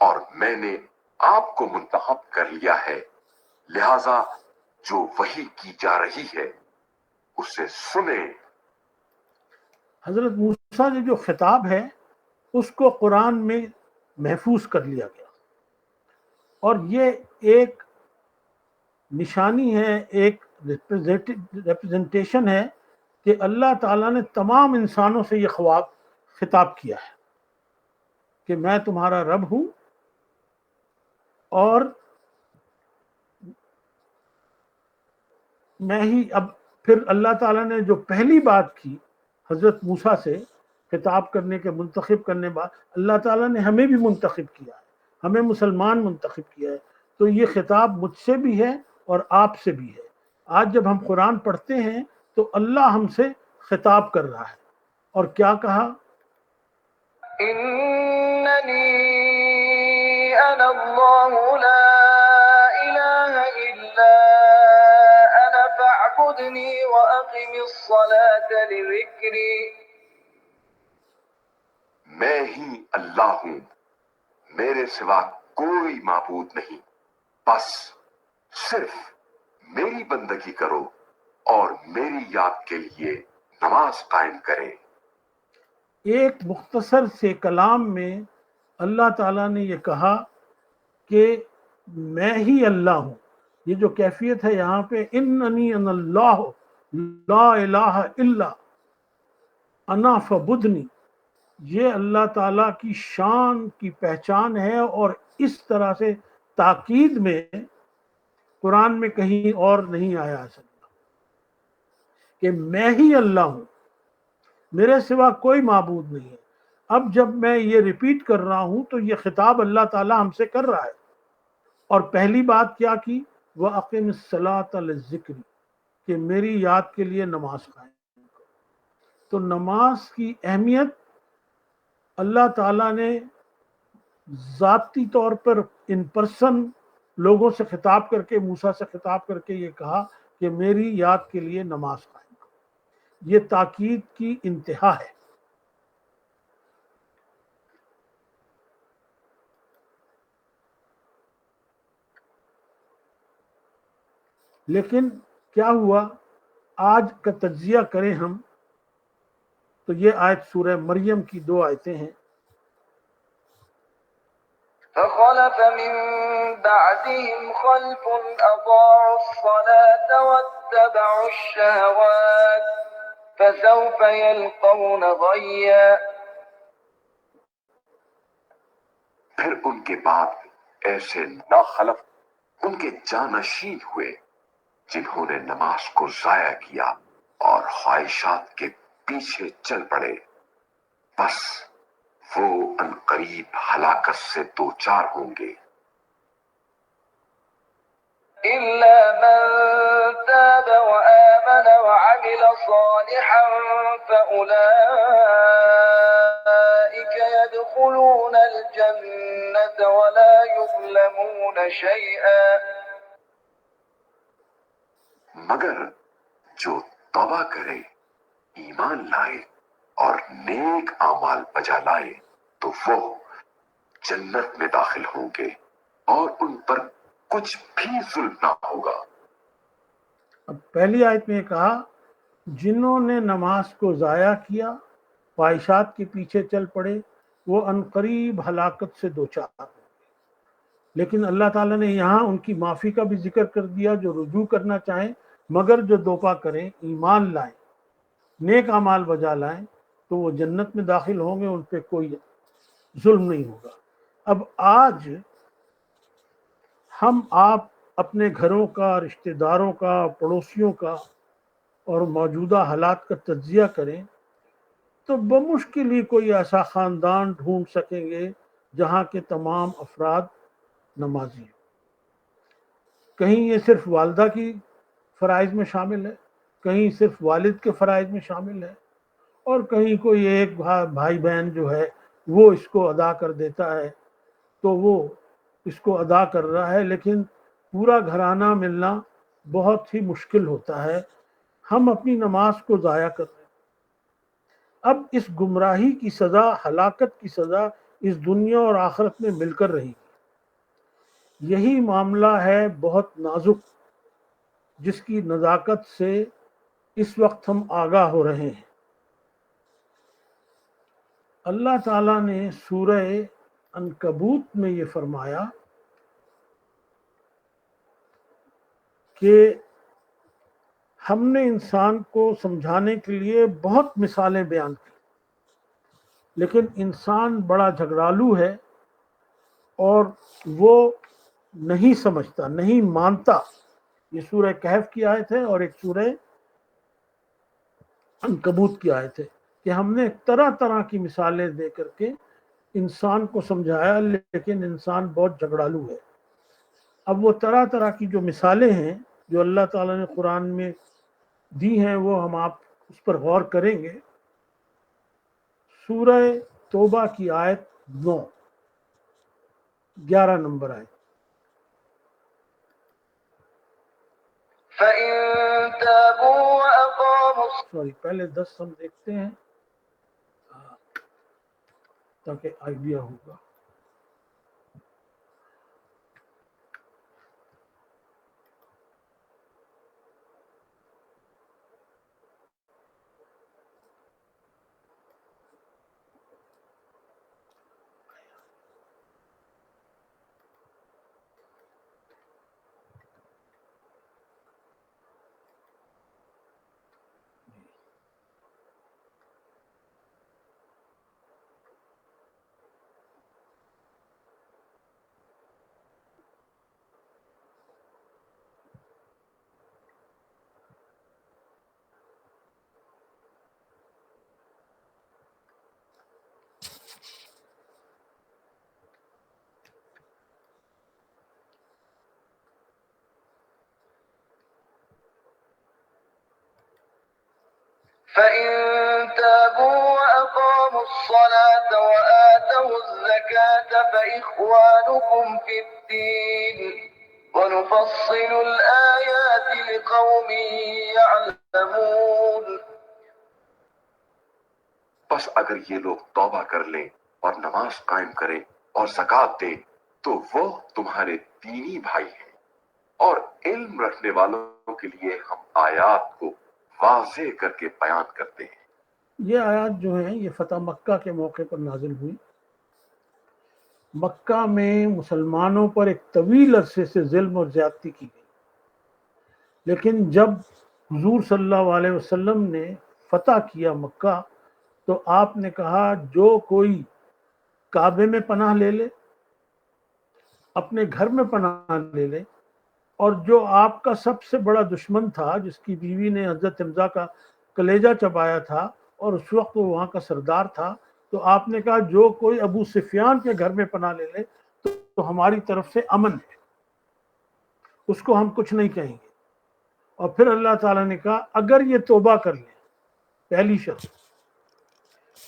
S6: اور میں نے آپ کو منتخب کر لیا ہے، لہذا جو وحی کی جا رہی ہے اسے سنیں۔
S4: حضرت موسیٰ نے جو خطاب ہے اس کو قرآن میں محفوظ کر لیا گیا، اور یہ ایک نشانی ہے، ایک ریپرزنٹیشن ہے کہ اللہ تعالیٰ نے تمام انسانوں سے یہ خطاب کیا ہے کہ میں تمہارا رب ہوں، اور میں ہی۔ اب پھر اللہ تعالیٰ نے جو پہلی بات کی حضرت موسیٰ سے خطاب کرنے کے منتخب کرنے بعد، اللہ تعالیٰ نے ہمیں بھی منتخب کیا ہے، ہمیں مسلمان منتخب کیا ہے، تو یہ خطاب مجھ سے بھی ہے اور آپ سے بھی ہے۔ آج جب ہم قرآن پڑھتے ہیں تو اللہ ہم سے خطاب کر رہا ہے، اور کیا کہا؟
S5: إنني أنا الله لا إله إلا أنا فاعبدني وأقم الصلاة لذكري
S6: میں ہی اللہ ہوں، میرے سوا کوئی معبود نہیں، بس صرف میری بندگی کرو اور میری یاد کے لیے نماز قائم کرے۔
S4: ایک مختصر سے کلام میں اللہ تعالیٰ نے یہ کہا کہ میں ہی اللہ ہوں۔ یہ جو کیفیت ہے یہاں پہ اننی ان اللہ لا الہ الا انا فبدنی، یہ اللہ تعالیٰ کی شان کی پہچان ہے، اور اس طرح سے تاکید میں قرآن میں کہیں اور نہیں آیا ہے کہ میں ہی اللہ ہوں، میرے سوا کوئی معبود نہیں ہے۔ اب جب میں یہ ریپیٹ کر رہا ہوں تو یہ خطاب اللہ تعالیٰ ہم سے کر رہا ہے، اور پہلی بات کیا کی؟ وَأَقِمِ الصَّلَاةَ لِلذِّكْرِ، کہ میری یاد کے لیے نماز قائم۔ تو نماز کی اہمیت اللہ تعالیٰ نے ذاتی طور پر ان پرسن لوگوں سے خطاب کر کے، موسیٰ سے خطاب کر کے یہ کہا کہ میری یاد کے لیے نماز قائم کرو۔ یہ تاکید کی انتہا ہے۔ لیکن کیا ہوا؟ آج کا تجزیہ کریں ہم تو یہ آیت سورہ مریم کی 2 آیتیں ہیں۔
S5: فخلف من بعدهم خلف أضاعوا الصلاة واتبعوا الشهوات فسوف يلقون غيا۔
S6: پھر ان کے بعد ایسے ناخلف ان کے جانشین ہوئے جنہوں نے نماز کو ضائع کیا اور خواہشات کے پیچھے چل پڑے، بس وہ عنقریب ہلاکت سے دوچار ہوں گے۔
S5: إلا من تاب وآمن وعمل صالحا فأولئك يدخلون الجنة ولا يظلمون شيئا۔
S6: مگر جو توبہ کرے، ایمان لائے اور نیک اعمال بجا لائے تو وہ جنت میں داخل ہوں گے اور ان پر کچھ بھی ظلم نہ ہوگا۔
S4: اب پہلی آیت میں یہ کہا جنہوں نے نماز کو ضائع کیا، خواہشات کے پیچھے چل پڑے، وہ عنقریب ہلاکت سے دوچار ہوں۔ لیکن اللہ تعالیٰ نے یہاں ان کی معافی کا بھی ذکر کر دیا، جو رجوع کرنا چاہیں، مگر جو توبہ کریں، ایمان لائیں، نیک اعمال بجا لائیں تو وہ جنت میں داخل ہوں گے، ان پہ کوئی ظلم نہیں ہوگا۔ اب آج ہم آپ اپنے گھروں کا، رشتہ داروں کا، پڑوسیوں کا اور موجودہ حالات کا تجزیہ کریں تو بمشکل ہی کوئی ایسا خاندان ڈھونڈ سکیں گے جہاں کے تمام افراد نمازی ہیں۔ کہیں یہ صرف والدہ کی فرائض میں شامل ہے، کہیں صرف والد کے فرائض میں شامل ہے، اور کہیں کوئی ایک بھائی بہن جو ہے وہ اس کو ادا کر دیتا ہے تو وہ اس کو ادا کر رہا ہے، لیکن پورا گھرانہ ملنا بہت ہی مشکل ہوتا ہے۔ ہم اپنی نماز کو ضائع کر رہے ہیں۔ اب اس گمراہی کی سزا، ہلاکت کی سزا اس دنیا اور آخرت میں مل کر رہی گی۔ یہی معاملہ ہے بہت نازک، جس کی نزاکت سے اس وقت ہم آگاہ ہو رہے ہیں۔ اللہ تعالیٰ نے سورہ عنکبوت میں یہ فرمایا کہ ہم نے انسان کو سمجھانے کے لیے بہت مثالیں بیان کی، لیکن انسان بڑا جھگڑالو ہے اور وہ نہیں سمجھتا، نہیں مانتا۔ یہ سورہ کہف کی آیت ہے اور ایک سورہ عنکبوت کی آیت ہے کہ ہم نے طرح طرح کی مثالیں دے کر کے انسان کو سمجھایا، لیکن انسان بہت جھگڑالو ہے۔ اب وہ طرح طرح کی جو مثالیں ہیں جو اللہ تعالیٰ نے قرآن میں دی ہیں وہ ہم آپ اس پر غور کریں گے۔ سورہ توبہ کی آیت 11 نمبر آیت۔
S5: فإن تابوا وأقاموا
S4: سوری، پہلے 10 ہم دیکھتے ہیں۔ تاکہ آئیڈیا ہوگا.
S5: فإن تابوا وأقاموا الصلاة وآتوا الزكاة فإخوانكم في الدين ونفصل الآيات لقوم يعلمون.
S6: بس اگر یہ لوگ توبہ کر لیں اور نماز قائم کریں اور زکوٰۃ دیں تو وہ تمہارے دینی بھائی ہیں، اور علم رکھنے والوں کے لیے ہم آیات کو واضح کر کے بیان کرتے ہیں.
S4: یہ آیات جو ہیں یہ فتح مکہ کے موقع پر نازل ہوئی. مکہ میں مسلمانوں پر ایک طویل عرصے سے ظلم اور زیادتی کی گئی، لیکن جب حضور صلی اللہ علیہ وسلم نے فتح کیا مکہ تو آپ نے کہا جو کوئی کعبے میں پناہ لے لے، اپنے گھر میں پناہ لے لے، اور جو آپ کا سب سے بڑا دشمن تھا جس کی بیوی نے حضرت حمزہ کا کلیجہ چبایا تھا اور اس وقت وہ وہاں کا سردار تھا، تو آپ نے کہا جو کوئی ابو سفیان کے گھر میں پناہ لے لے تو ہماری طرف سے امن ہے، اس کو ہم کچھ نہیں کہیں گے. اور پھر اللہ تعالیٰ نے کہا اگر یہ توبہ کر لیں، پہلی شرط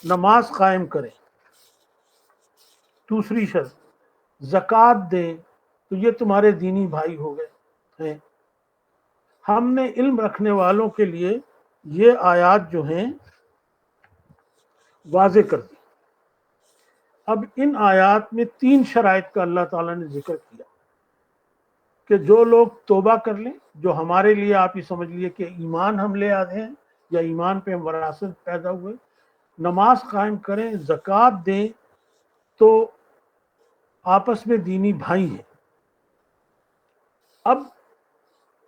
S4: نماز قائم کریں، دوسری شرط زکوٰۃ دیں، تو یہ تمہارے دینی بھائی ہو گئے ہیں. ہم نے علم رکھنے والوں کے لیے یہ آیات جو ہیں واضح کر دی. اب ان آیات میں 3 شرائط کا اللہ تعالیٰ نے ذکر کیا کہ جو لوگ توبہ کر لیں، جو ہمارے لیے آپ ہی سمجھ لیے کہ ایمان ہم لے آتے ہیں یا ایمان پہ ہم وراثت پیدا ہوئے، نماز قائم کریں، زکوٰۃ دیں، تو آپس میں دینی بھائی ہیں. اب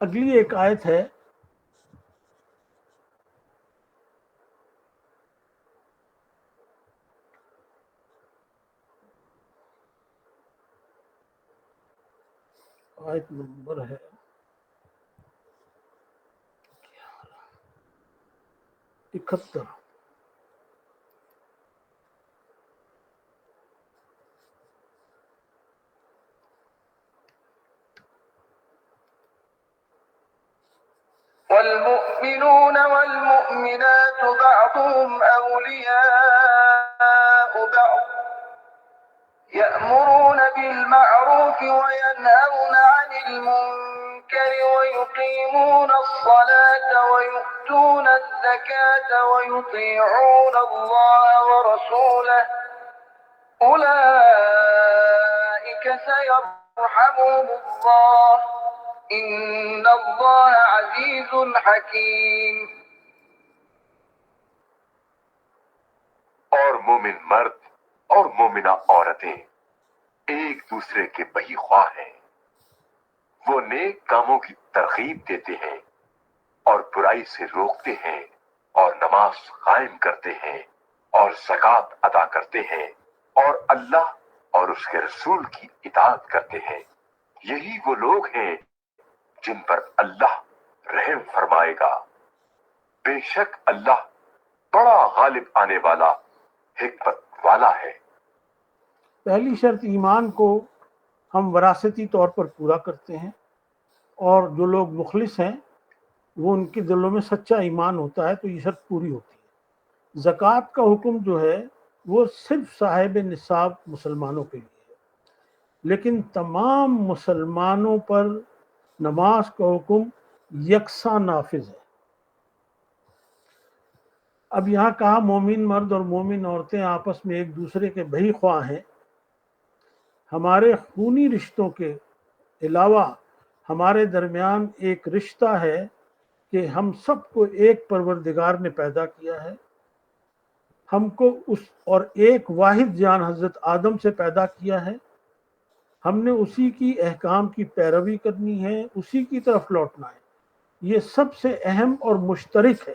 S4: اگلی ایک آیت ہے آیت نمبر ہے 71.
S5: والمؤمنون والمؤمنات بعضهم أولياء بعض يأمرون بالمعروف وينهون عن المنكر ويقيمون الصلاة ويؤتون الزكاة ويطيعون الله ورسوله أولئك سيرحمهم الله إن الله عزيز حكيم.
S6: اور مومن مرد اور مومنہ عورتیں ایک دوسرے کے بہی خواہ ہیں، وہ نیک کاموں کی ترغیب دیتے ہیں اور برائی سے روکتے ہیں اور نماز قائم کرتے ہیں اور زکوٰۃ ادا کرتے ہیں اور اللہ اور اس کے رسول کی اطاعت کرتے ہیں. یہی وہ لوگ ہیں جن پر اللہ رحم فرمائے گا. بے شک اللہ بڑا غالب آنے والا حکمت والا ہے.
S4: پہلی شرط ایمان کو ہم وراثتی طور پر پورا کرتے ہیں، اور جو لوگ مخلص ہیں وہ ان کے دلوں میں سچا ایمان ہوتا ہے تو یہ شرط پوری ہوتی ہے. زکوٰۃ کا حکم جو ہے وہ صرف صاحب نصاب مسلمانوں کے لیے ہے، لیکن تمام مسلمانوں پر نماز کا حکم یکساں نافذ ہے. اب یہاں کہا مومن مرد اور مومن عورتیں آپس میں ایک دوسرے کے بھائی خواہ ہیں. ہمارے خونی رشتوں کے علاوہ ہمارے درمیان ایک رشتہ ہے کہ ہم سب کو ایک پروردگار نے پیدا کیا ہے. ہم کو اس اور ایک واحد جان حضرت آدم سے پیدا کیا ہے. ہم نے اسی کی احکام کی پیروی کرنی ہے، اسی کی طرف لوٹنا ہے. یہ سب سے اہم اور مشترک ہے.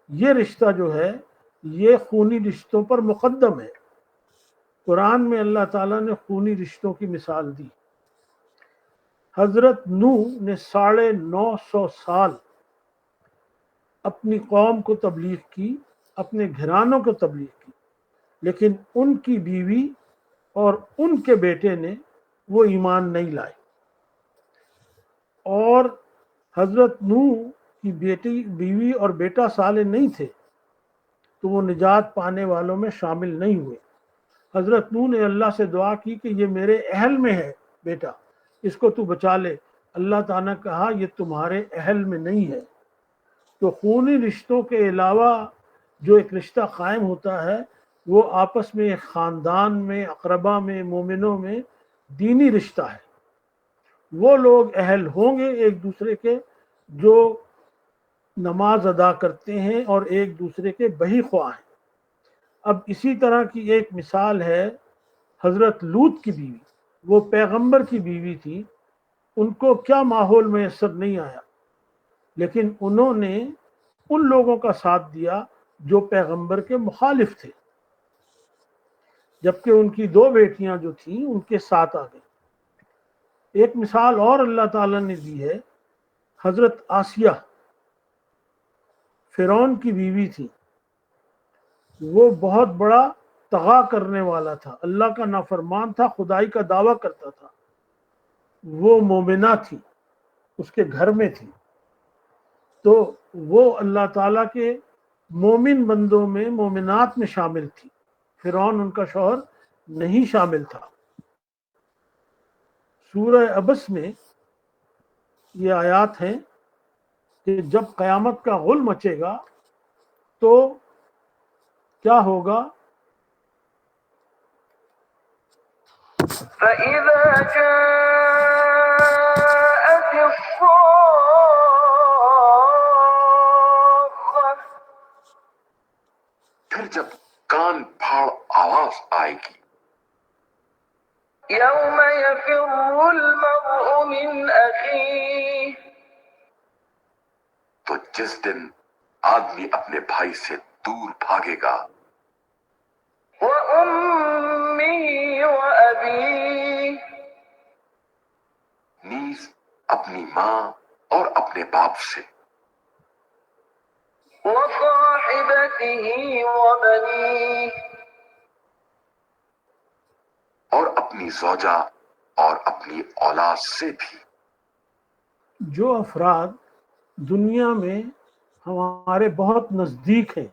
S4: یہ رشتہ جو ہے یہ خونی رشتوں پر مقدم ہے. قرآن میں اللہ تعالیٰ نے خونی رشتوں کی مثال دی. حضرت نوح نے 950 سال اپنی قوم کو تبلیغ کی، اپنے گھرانوں کو تبلیغ کی، لیکن ان کی بیوی اور ان کے بیٹے نے وہ ایمان نہیں لائے. اور حضرت نوح کی بیوی اور بیٹا صالح نہیں تھے تو وہ نجات پانے والوں میں شامل نہیں ہوئے. حضرت نوح نے اللہ سے دعا کی کہ یہ میرے اہل میں ہے بیٹا، اس کو تو بچا لے. اللہ تعالیٰ نے کہا یہ تمہارے اہل میں نہیں ہے. تو خونی رشتوں کے علاوہ جو ایک رشتہ قائم ہوتا ہے وہ آپس میں ایک خاندان میں، اقربا میں، مومنوں میں دینی رشتہ ہے. وہ لوگ اہل ہوں گے ایک دوسرے کے جو نماز ادا کرتے ہیں اور ایک دوسرے کے بہی خواہ ہیں. اب اسی طرح کی ایک مثال ہے حضرت لوط کی بیوی. وہ پیغمبر کی بیوی تھی، ان کو کیا ماحول میسر نہیں آیا، لیکن انہوں نے ان لوگوں کا ساتھ دیا جو پیغمبر کے مخالف تھے، جبکہ ان کی 2 بیٹیاں جو تھیں ان کے ساتھ آ گئیں. ایک مثال اور اللہ تعالیٰ نے دی ہے. حضرت آسیہ فرعون کی بیوی تھی. وہ بہت بڑا طغا کرنے والا تھا، اللہ کا نافرمان تھا، خدائی کا دعویٰ کرتا تھا. وہ مومنہ تھی، اس کے گھر میں تھی، تو وہ اللہ تعالیٰ کے مومن بندوں میں، مومنات میں شامل تھی. فرعون ان کا شوہر نہیں شامل تھا. سورہ عبس میں یہ آیات ہیں کہ جب قیامت کا غل مچے گا تو کیا ہوگا؟
S5: فإذا جاءت الصاخة
S6: پھر جب کان پھاڑ آواز آئے گی،
S5: يوم يفر المرء من أخيه
S6: تو جس دن آدمی اپنے بھائی سے دور بھاگے گا،
S5: وأمه وأبيه
S6: نیز اپنی ماں اور اپنے باپ سے،
S5: وصاحبته وبنيه
S6: اور اپنی زوجہ اور اپنی اولاد سے بھی.
S4: جو افراد دنیا میں ہمارے بہت نزدیک ہیں،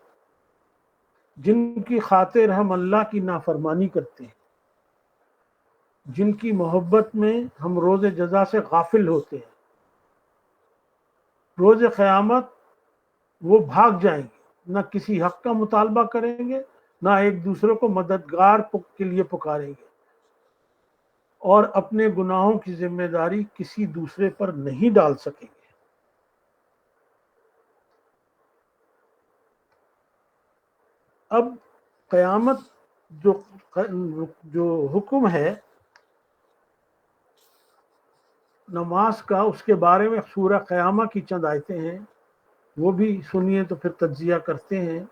S4: جن کی خاطر ہم اللہ کی نافرمانی کرتے ہیں، جن کی محبت میں ہم روز جزا سے غافل ہوتے ہیں، روز قیامت وہ بھاگ جائیں گے، نہ کسی حق کا مطالبہ کریں گے، نہ ایک دوسرے کو مددگار کے لیے پکاریں گے، اور اپنے گناہوں کی ذمہ داری کسی دوسرے پر نہیں ڈال سکیں گے. اب قیامت جو حکم ہے نماز کا، اس کے بارے میں سورہ قیامہ کی چند آیتیں ہیں، وہ بھی سنیے تو پھر تجزیہ کرتے ہیں.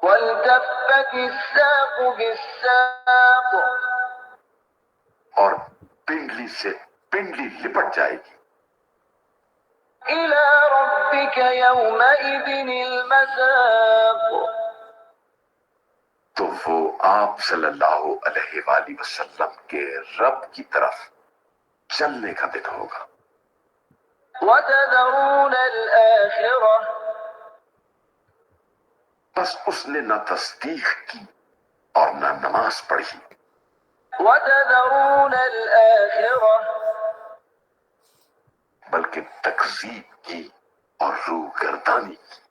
S5: والتفت الساق بالساق
S6: اور پنڈلی سے پنڈلی لپٹ جائے گی.
S5: إلى ربك يومئذ المساق
S6: تو وہ آپ صلی اللہ علیہ وآلہ وسلم کے رب کی طرف چلنے کا دن ہوگا.
S5: وتذرون الآخرة
S6: بس اس نے نہ تصدیق کی اور نہ نماز پڑھی،
S5: وتذرون الآخرة
S6: بلکہ تکذیب کی اور روح گردانی کی.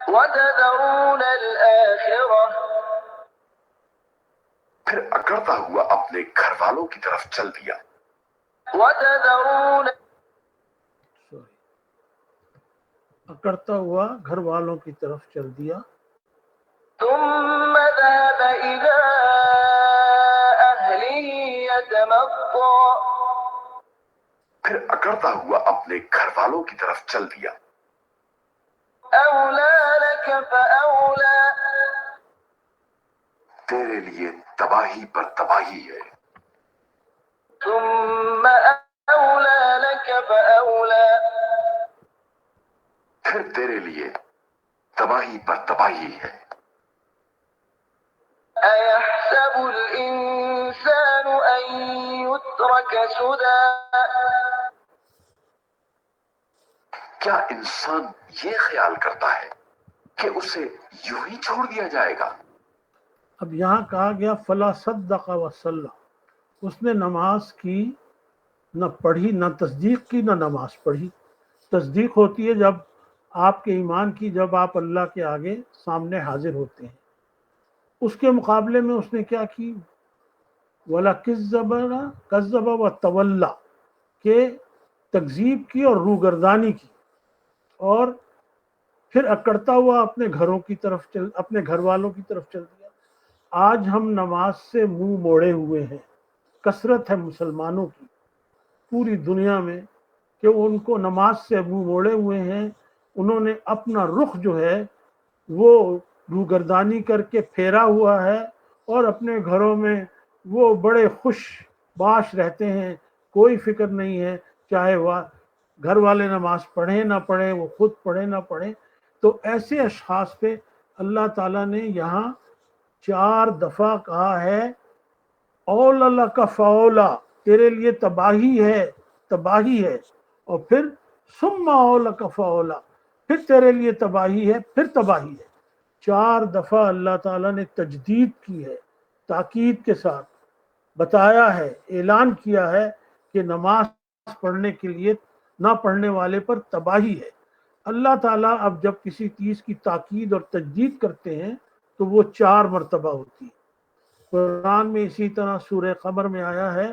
S5: وتذرون الآخرة
S6: پھر اکڑتا ہوا اپنے گھر والوں کی طرف چل دیا.
S5: وتذرون
S4: اکڑتا ہوا گھر والوں کی طرف چل دیا.
S5: ثم ذهب إلى أهله يتمطى
S6: پھر اکڑتا ہوا اپنے گھر والوں کی طرف چل دیا.
S5: أولى لك فأولى
S6: تیرے لیے تباہی پر تباہی ہے.
S5: ثم أولى لك فأولى
S6: پھر تیرے لیے تباہی پر تباہی ہے.
S5: أيحسب الإنسان أن يترك سدى
S6: کیا انسان یہ خیال کرتا ہے کہ اسے یوں ہی چھوڑ دیا جائے گا؟
S4: اب یہاں کہا گیا فلا صدق وصلی، اس نے نماز کی نہ پڑھی، نہ تصدیق کی، نہ نماز پڑھی. تصدیق ہوتی ہے جب آپ کے ایمان کی، جب آپ اللہ کے آگے سامنے حاضر ہوتے ہیں. اس کے مقابلے میں اس نے کیا کی؟ ولا کذب و تولا، کہ تکذیب کی اور روگردانی کی، اور پھر اکڑتا ہوا اپنے گھروں کی طرف اپنے گھر والوں کی طرف چل دیا. آج ہم نماز سے منہ موڑے ہوئے ہیں. کثرت ہے مسلمانوں کی پوری دنیا میں کہ ان کو نماز سے منہ موڑے ہوئے ہیں. انہوں نے اپنا رخ جو ہے وہ روگردانی کر کے پھیرا ہوا ہے، اور اپنے گھروں میں وہ بڑے خوش باش رہتے ہیں. کوئی فکر نہیں ہے، چاہے وہ گھر والے نماز پڑھیں نہ پڑھیں، وہ خود پڑھیں نہ پڑھیں. تو ایسے اشخاص پہ اللہ تعالیٰ نے یہاں 4 دفعہ کہا ہے اولا لک فاولا، تیرے لیے تباہی ہے، تباہی ہے. اور پھر ثم اولا لک فاولا، پھر تیرے لیے تباہی ہے، پھر تباہی ہے. 4 دفعہ اللہ تعالیٰ نے تجدید کی ہے، تاکید کے ساتھ بتایا ہے، اعلان کیا ہے کہ نماز پڑھنے کے لیے نہ پڑھنے والے پر تباہی ہے. اللہ تعالیٰ اب جب کسی چیز کی تاکید اور تجدید کرتے ہیں تو وہ 4 مرتبہ ہوتی ہے. قرآن میں اسی طرح سورہ قمر میں آیا ہے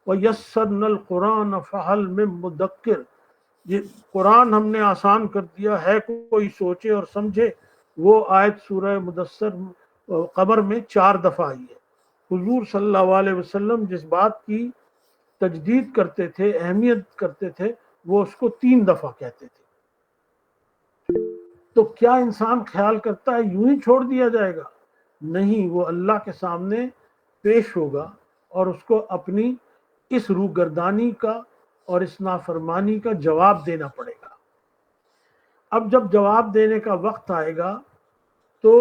S4: وَيَسَّرْنَا الْقُرْآنَ فَهَلْ مِن مُدَّكِّرٍ، یہ قرآن ہم نے آسان کر دیا ہے، کوئی سوچے اور سمجھے. وہ آیت سورہ مدثر قمر میں 4 دفعہ آئی ہے. حضور صلی اللہ علیہ وسلم جس بات کی تجدید کرتے تھے، اہمیت کرتے تھے، وہ اس کو 3 دفعہ کہتے تھے. تو کیا انسان خیال کرتا ہے یوں ہی چھوڑ دیا جائے گا؟ نہیں، وہ اللہ کے سامنے پیش ہوگا اور اس کو اپنی اس روگردانی کا اور اس نافرمانی کا جواب دینا پڑے گا. اب جب جواب دینے کا وقت آئے گا تو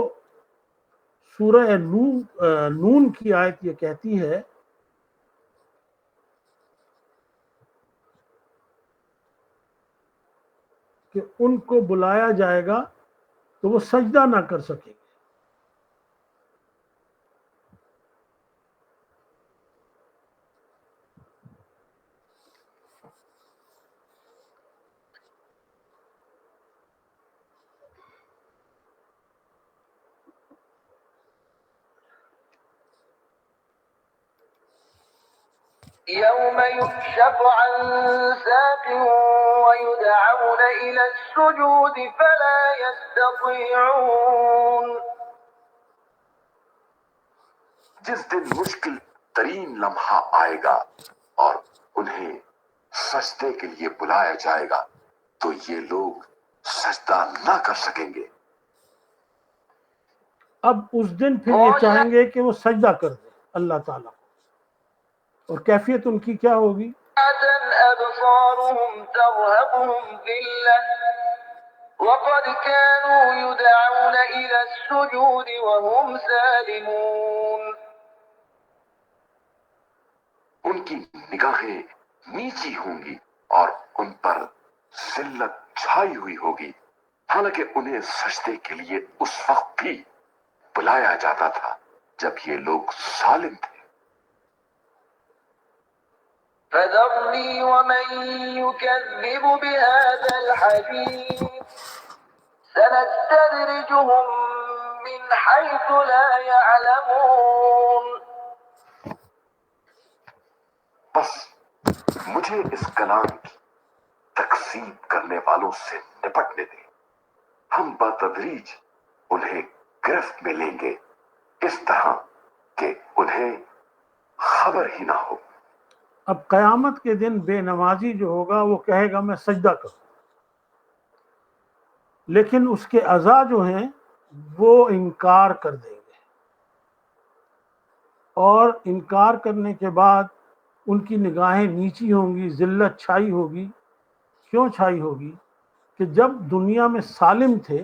S4: سورہ نون کی آیت یہ کہتی ہے کہ ان کو بلایا جائے گا تو وہ سجدہ نہ کر سکیں گے.
S5: يوم يكشف عن ساق ويدعون إلى السجود فلا يستطيعون
S6: جس دن مشکل ترین لمحہ آئے گا اور انہیں سجدے کے لیے بلایا جائے گا تو یہ لوگ سجدہ نہ کر سکیں گے.
S4: اب اس دن پھر یہ چاہیں گے کہ وہ سجدہ کر دیں اللہ تعالیٰ کو، اور کیفیت ان کی کیا ہوگی؟
S5: أبصارهم ترهقهم ذلة وقد كانوا يدعون إلى السجود وهم سالمون
S6: ان کی نگاہیں نیچی ہوں گی اور ان پر ذلت چھائی ہوئی ہوگی، حالانکہ انہیں سجدے کے لیے اس وقت بھی بلایا جاتا تھا جب یہ لوگ سالم تھے.
S5: فذرني ومن يكذب بهذا الحديث سنستدرجهم من حيث لا يعلمون.
S6: بس مجھے اس کلام کی تکذیب کرنے والوں سے نپٹنے دیں. ہم بتدریج انہیں گرفت میں لیں گے اس طرح کہ انہیں خبر ہی نہ ہو.
S4: اب قیامت کے دن بے نمازی جو ہوگا وہ کہے گا میں سجدہ کروں، لیکن اس کے اعضاء جو ہیں وہ انکار کر دیں گے، اور انکار کرنے کے بعد ان کی نگاہیں نیچی ہوں گی، ذلت چھائی ہوگی. کیوں چھائی ہوگی؟ کہ جب دنیا میں سالم تھے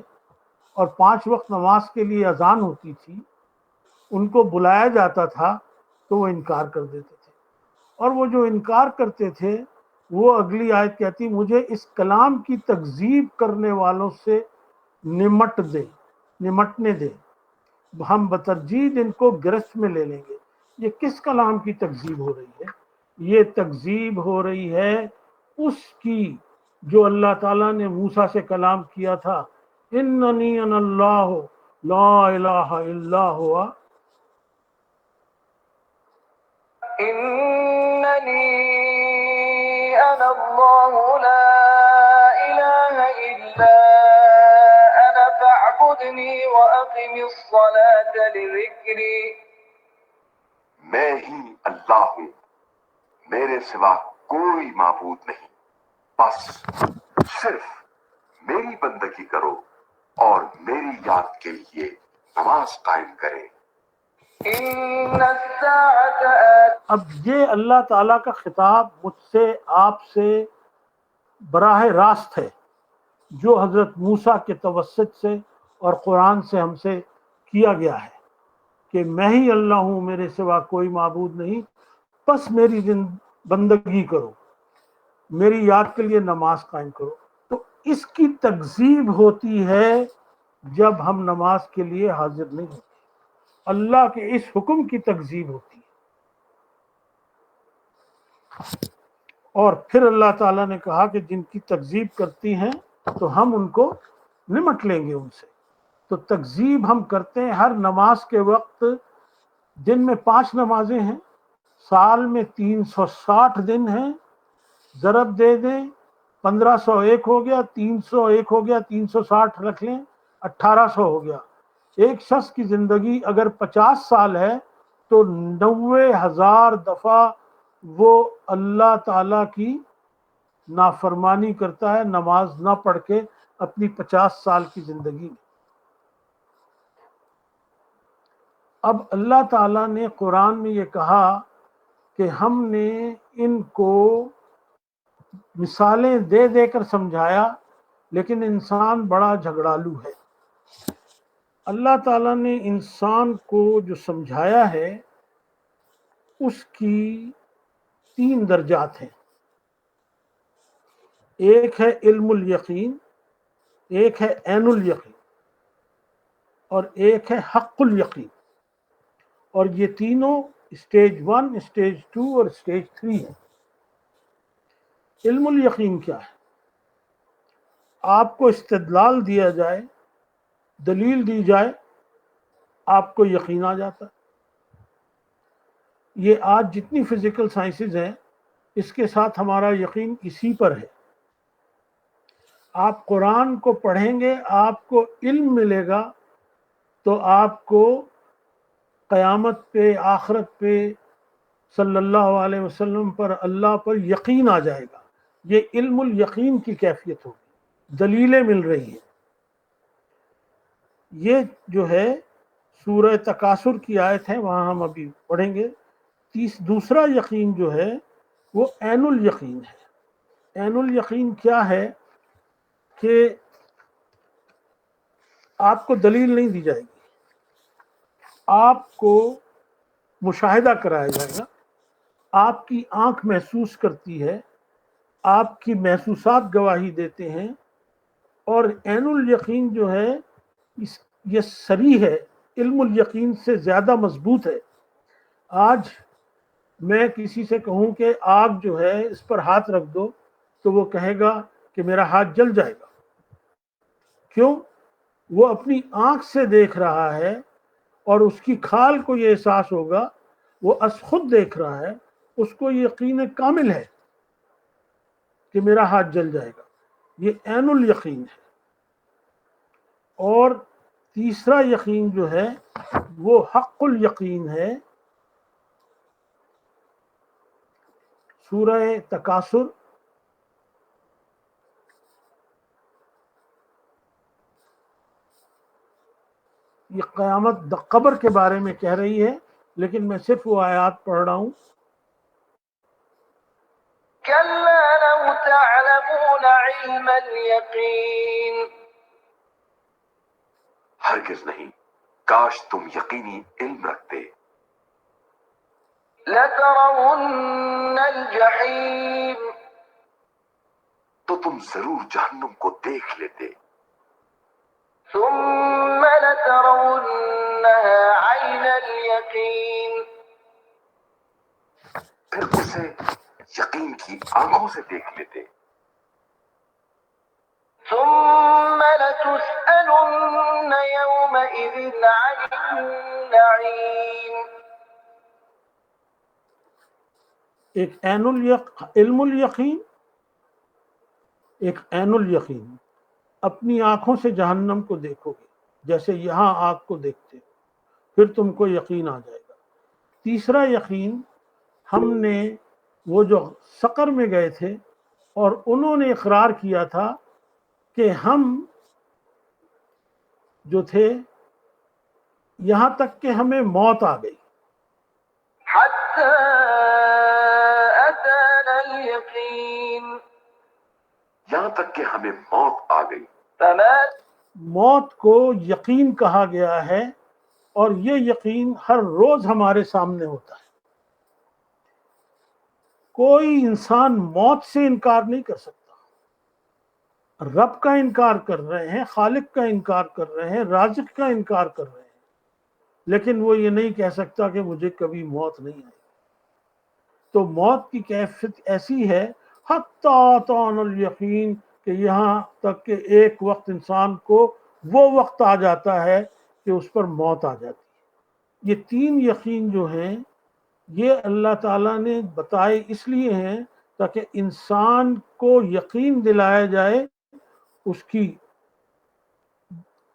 S4: اور 5 وقت نماز کے لیے اذان ہوتی تھی، ان کو بلایا جاتا تھا تو وہ انکار کر دیتے تھے، اور وہ جو انکار کرتے تھے وہ اگلی آیت کہتی مجھے اس کلام کی تکذیب کرنے والوں سے نمٹنے دے، ہم بترجید ان کو گرفت میں لے لیں گے. یہ کس کلام کی تکذیب ہو رہی ہے؟ یہ تکذیب ہو رہی ہے اس کی جو اللہ تعالیٰ نے موسیٰ سے کلام کیا تھا، اننی انا اللہ لا الہ الا ہوا.
S5: إنني أنا الله لا إله إلا أنا فاعبدني وأقم الصلاة لذكري.
S6: میں ہی اللہ ہوں، میرے سوا کوئی معبود نہیں، بس صرف میری بندگی کرو اور میری یاد کے لیے نماز قائم کرے.
S5: إن الساعة آتية.
S4: اب یہ اللہ تعالیٰ کا خطاب مجھ سے آپ سے براہ راست ہے، جو حضرت موسیٰ کے توسط سے اور قرآن سے ہم سے کیا گیا ہے کہ میں ہی اللہ ہوں، میرے سوا کوئی معبود نہیں، بس میری بندگی کرو، میری یاد کے لیے نماز قائم کرو. تو اس کی تکذیب ہوتی ہے جب ہم نماز کے لیے حاضر نہیں ہوتے. اللہ کے اس حکم کی تکذیب ہوتی ہے. اور پھر اللہ تعالیٰ نے کہا کہ جن کی تکذیب کرتی ہیں تو ہم ان کو نمٹ لیں گے ان سے. تو تکذیب ہم کرتے ہیں ہر نماز کے وقت. دن میں 5 نمازیں ہیں، سال میں 360 دن ہیں، ضرب دے دیں 1501 ہو گیا، 301 ہو گیا، 360 رکھ لیں 1800 ہو گیا. ایک شخص کی زندگی اگر 50 سال ہے تو 90,000 دفعہ وہ اللہ تعالیٰ کی نافرمانی کرتا ہے نماز نہ پڑھ کے اپنی 50 سال کی زندگی میں. اب اللہ تعالیٰ نے قرآن میں یہ کہا کہ ہم نے ان کو مثالیں دے دے کر سمجھایا، لیکن انسان بڑا جھگڑالو ہے. اللہ تعالیٰ نے انسان کو جو سمجھایا ہے اس کی 3 درجات ہیں. ایک ہے علم الیقین، ایک ہے عین الیقین، اور ایک ہے حق الیقین. اور یہ تینوں اسٹیج 1، اسٹیج 2 اور اسٹیج 3 ہیں. علم الیقین کیا ہے؟ آپ کو استدلال دیا جائے، دلیل دی جائے، آپ کو یقین آ جاتا ہے. یہ آج جتنی فزیکل سائنسز ہیں اس کے ساتھ ہمارا یقین اسی پر ہے. آپ قرآن کو پڑھیں گے، آپ کو علم ملے گا، تو آپ کو قیامت پہ، آخرت پہ، صلی اللہ علیہ وسلم پر، اللہ پر یقین آ جائے گا. یہ علم الیقین کی کیفیت ہوگی، دلیلیں مل رہی ہیں. یہ جو ہے سورہ تکاثر کی آیت ہے، وہاں ہم ابھی پڑھیں گے. دوسرا یقین جو ہے وہ عین الیقین ہے. عین الیقین کیا ہے؟ کہ آپ کو دلیل نہیں دی جائے گی، آپ کو مشاہدہ کرایا جائے گا، آپ کی آنکھ محسوس کرتی ہے، آپ کی محسوسات گواہی دیتے ہیں. اور عین الیقین جو ہے یہ صریح ہے، علم الیقین سے زیادہ مضبوط ہے. آج میں کسی سے کہوں کہ آگ جو ہے اس پر ہاتھ رکھ دو تو وہ کہے گا کہ میرا ہاتھ جل جائے گا. کیوں؟ وہ اپنی آنکھ سے دیکھ رہا ہے اور اس کی کھال کو یہ احساس ہوگا، وہ از خود دیکھ رہا ہے، اس کو یقین کامل ہے کہ میرا ہاتھ جل جائے گا. یہ عین الیقین ہے. اور تیسرا یقین جو ہے وہ حق الیقین ہے. سورہ تکاثر یہ قیامت قبر کے بارے میں کہہ رہی ہے، لیکن میں صرف وہ آیات پڑھ رہا ہوں.
S5: كلا لو تعلمون علم اليقين
S6: ہرگز نہیں، کاش تم یقینی علم رکھتے
S5: لترون الجحيم
S6: تو تم ضرور جہنم کو دیکھ لیتے،
S5: ثم لترونها عين اليقين
S6: پھر اسے یقین کی آنکھوں سے دیکھ لیتے،
S5: ثم لتسألن يومئذ عن النعيم
S4: ایک علم الیقین، ایک عین الیقین. اپنی آنکھوں سے جہنم کو دیکھو گے جیسے یہاں آگ کو دیکھتے ہو، پھر تم کو یقین آ جائے گا. تیسرا یقین، ہم نے وہ جو سقر میں گئے تھے اور انہوں نے اقرار کیا تھا کہ ہم جو تھے یہاں تک کہ ہمیں موت آ گئی.
S5: حتى أتانا اليقين
S6: یہاں تک کہ ہمیں موت آ گئی.
S5: فما
S4: موت کو یقین کہا گیا ہے، اور یہ یقین ہر روز ہمارے سامنے ہوتا ہے. کوئی انسان موت سے انکار نہیں کر سکتا. رب کا انکار کر رہے ہیں، خالق کا انکار کر رہے ہیں، رازق کا انکار کر رہے ہیں، لیکن وہ یہ نہیں کہہ سکتا کہ مجھے کبھی موت نہیں آئی. تو موت کی کیفیت ایسی ہے حتی اتانا الیقین کہ یہاں تک کہ ایک وقت انسان کو وہ وقت آ جاتا ہے کہ اس پر موت آ جاتی ہے. یہ تین یقین جو ہیں یہ اللہ تعالیٰ نے بتائے اس لیے ہیں تاکہ انسان کو یقین دلایا جائے اس کی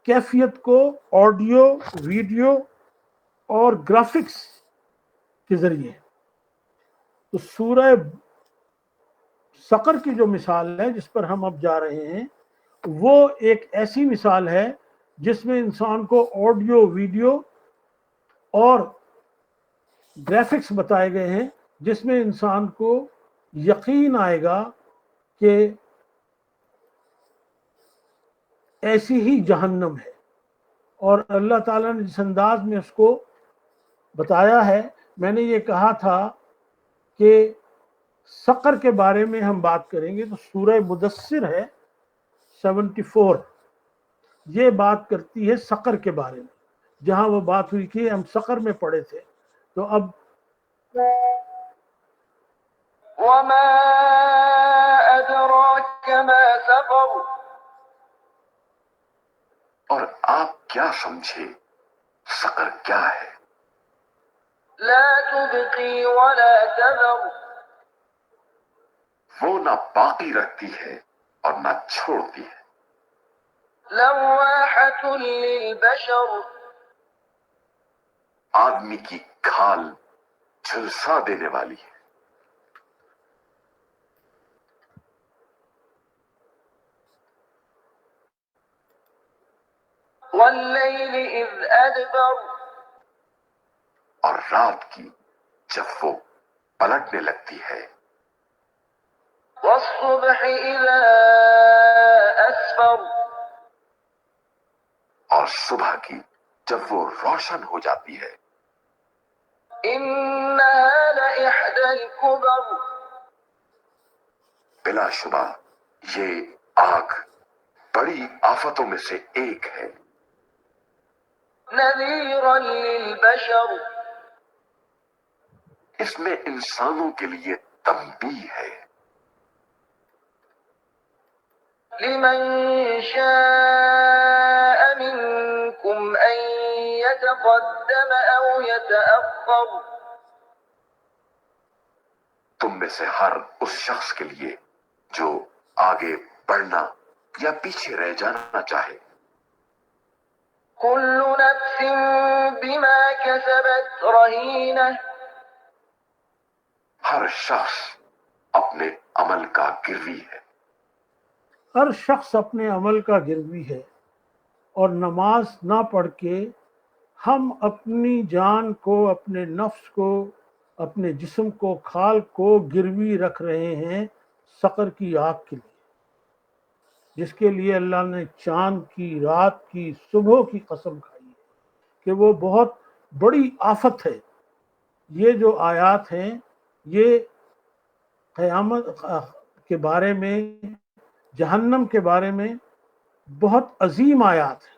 S4: کیفیت کو آڈیو، ویڈیو اور گرافکس کے ذریعے. تو سورہ سقر کی جو مثال ہے جس پر ہم اب جا رہے ہیں وہ ایک ایسی مثال ہے جس میں انسان کو آڈیو، ویڈیو اور گرافکس بتائے گئے ہیں، جس میں انسان کو یقین آئے گا کہ ایسی ہی جہنم ہے. اور اللہ تعالیٰ نے جس انداز میں اس کو بتایا ہے، میں نے یہ کہا تھا کہ سقر کے بارے میں ہم بات کریں گے تو سورہ مدثر ہے 74، یہ بات کرتی ہے سقر کے بارے میں. جہاں وہ بات ہوئی تھی ہم سقر میں پڑھے تھے. تو اب
S5: وما أدراك ما سقر
S6: اور آپ کیا سمجھے سقر کیا ہے؟
S5: لا تبقي ولا تذر
S6: وہ نہ باقی رکھتی ہے اور نہ چھوڑتی ہے،
S5: لواحة للبشر
S6: آدمی کی کھال جھلسا دینے والی ہے.
S5: والليل إذ أدبر
S6: اور رات کی جب وہ پلٹنے لگتی ہے،
S5: والصبح إذا أسفر
S6: اور صبح کی جب وہ روشن ہو جاتی ہے.
S5: إنها لإحدى الكبر
S6: بلا شبہ یہ آگ بڑی آفتوں میں سے ایک ہے،
S5: نذيرا للبشر
S6: اس میں انسانوں کے لیے تنبیہ ہے.
S5: لمن شاء منكم أن يتقدم أو يتأخر
S6: تم میں سے ہر اس شخص کے لیے جو آگے بڑھنا یا پیچھے رہ جانا چاہے.
S5: كل نفس بما كسبت رهينة
S6: ہر شخص اپنے عمل کا گروی ہے.
S4: ہر شخص اپنے عمل کا گروی ہے، اور نماز نہ پڑھ کے ہم اپنی جان کو، اپنے نفس کو، اپنے جسم کو، کھال کو گروی رکھ رہے ہیں سقر کی آگ کے لیے، جس کے لیے اللہ نے چاند کی، رات کی، صبح کی قسم کھائی ہے کہ وہ بہت بڑی آفت ہے. یہ جو آیات ہیں یہ قیامت کے بارے میں، جہنم کے بارے میں بہت عظیم آیات ہیں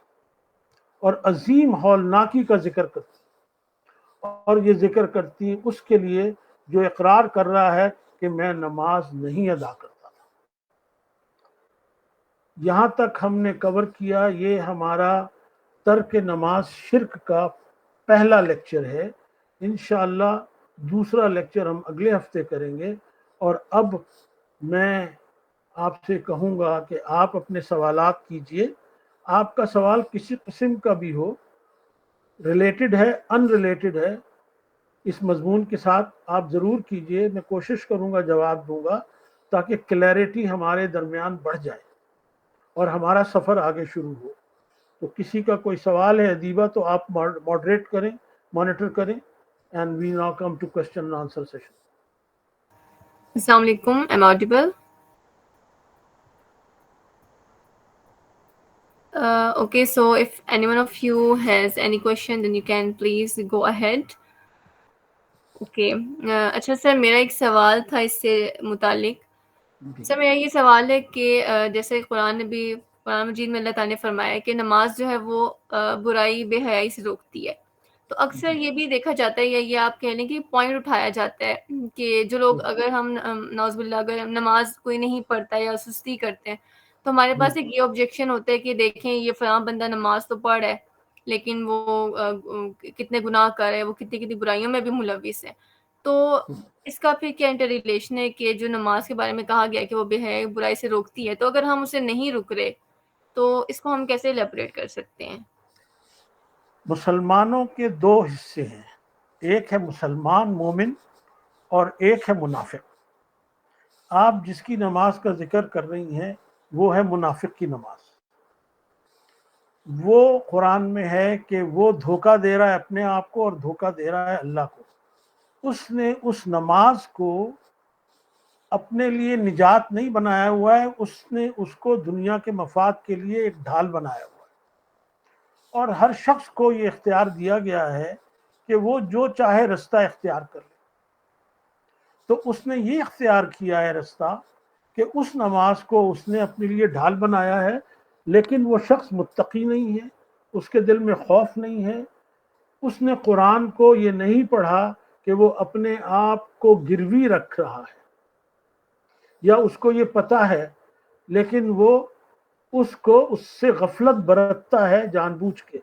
S4: اور عظیم ہولناکی کا ذکر کرتی ہیں، اور یہ ذکر کرتی ہیں اس کے لیے جو اقرار کر رہا ہے کہ میں نماز نہیں ادا کرتا تھا. یہاں تک ہم نے کور کیا. یہ ہمارا ترک نماز شرک کا پہلا لیکچر ہے. انشاءاللہ دوسرا لیکچر ہم اگلے ہفتے کریں گے. اور اب میں آپ سے کہوں گا کہ آپ اپنے سوالات کیجئے. آپ کا سوال کسی قسم کا بھی ہو، ریلیٹڈ ہے، ان ریلیٹڈ ہے، اس مضمون کے ساتھ آپ ضرور کیجئے. میں کوشش کروں گا جواب دوں گا تاکہ کلیئرٹی ہمارے درمیان بڑھ جائے اور ہمارا سفر آگے شروع ہو. تو کسی کا کوئی سوال ہے ادیبہ تو آپ ماڈریٹ کریں، مانیٹر کریں. And we now come to question and answer session.
S2: السلام علیکم. Am audible? Okay, so if any one of you has any question, then you can please go ahead. Okay. اچھا سر، میرا ایک سوال تھا اس سے متعلق. سر میرا یہ سوال ہے کہ جیسے قرآن مجید میں اللہ تعالیٰ نے فرمایا کہ نماز جو ہے وہ برائی بے حیائی سے روکتی ہے. تو اکثر یہ بھی دیکھا جاتا ہے، یا یہ آپ کہہ لیں کہ پوائنٹ اٹھایا جاتا ہے کہ جو لوگ، اگر ہم نعوذ باللہ اگر نماز کوئی نہیں پڑھتا یا سستی کرتے ہیں، تو ہمارے پاس ایک یہ آبجیکشن ہوتا ہے کہ دیکھیں یہ فلاں بندہ نماز تو پڑھ ہے لیکن وہ کتنے گناہ کر ہے، وہ کتنی برائیوں میں بھی ملوث ہے. تو اس کا پھر کیا انٹر ریلیشن ہے کہ جو نماز کے بارے میں کہا گیا کہ وہ بے حیائی برائی سے روکتی ہے، تو اگر ہم اسے نہیں رک رہے تو اس کو ہم کیسے ایلیبریٹ کر سکتے ہیں؟
S4: مسلمانوں کے دو حصے ہیں، ایک ہے مسلمان مومن اور ایک ہے منافق. آپ جس کی نماز کا ذکر کر رہی ہیں وہ ہے منافق کی نماز. وہ قرآن میں ہے کہ وہ دھوکہ دے رہا ہے اپنے آپ کو اور دھوکہ دے رہا ہے اللہ کو. اس نے اس نماز کو اپنے لیے نجات نہیں بنایا ہوا ہے، اس نے اس کو دنیا کے مفاد کے لیے ایک ڈھال بنایا ہوا ہے. اور ہر شخص کو یہ اختیار دیا گیا ہے کہ وہ جو چاہے رستہ اختیار کر لے. تو اس نے یہ اختیار کیا ہے رستہ کہ اس نماز کو اس نے اپنے لیے ڈھال بنایا ہے، لیکن وہ شخص متقی نہیں ہے، اس کے دل میں خوف نہیں ہے. اس نے قرآن کو یہ نہیں پڑھا کہ وہ اپنے آپ کو گروی رکھ رہا ہے، یا اس کو یہ پتہ ہے لیکن وہ اس سے غفلت برتتا ہے جان بوجھ کے.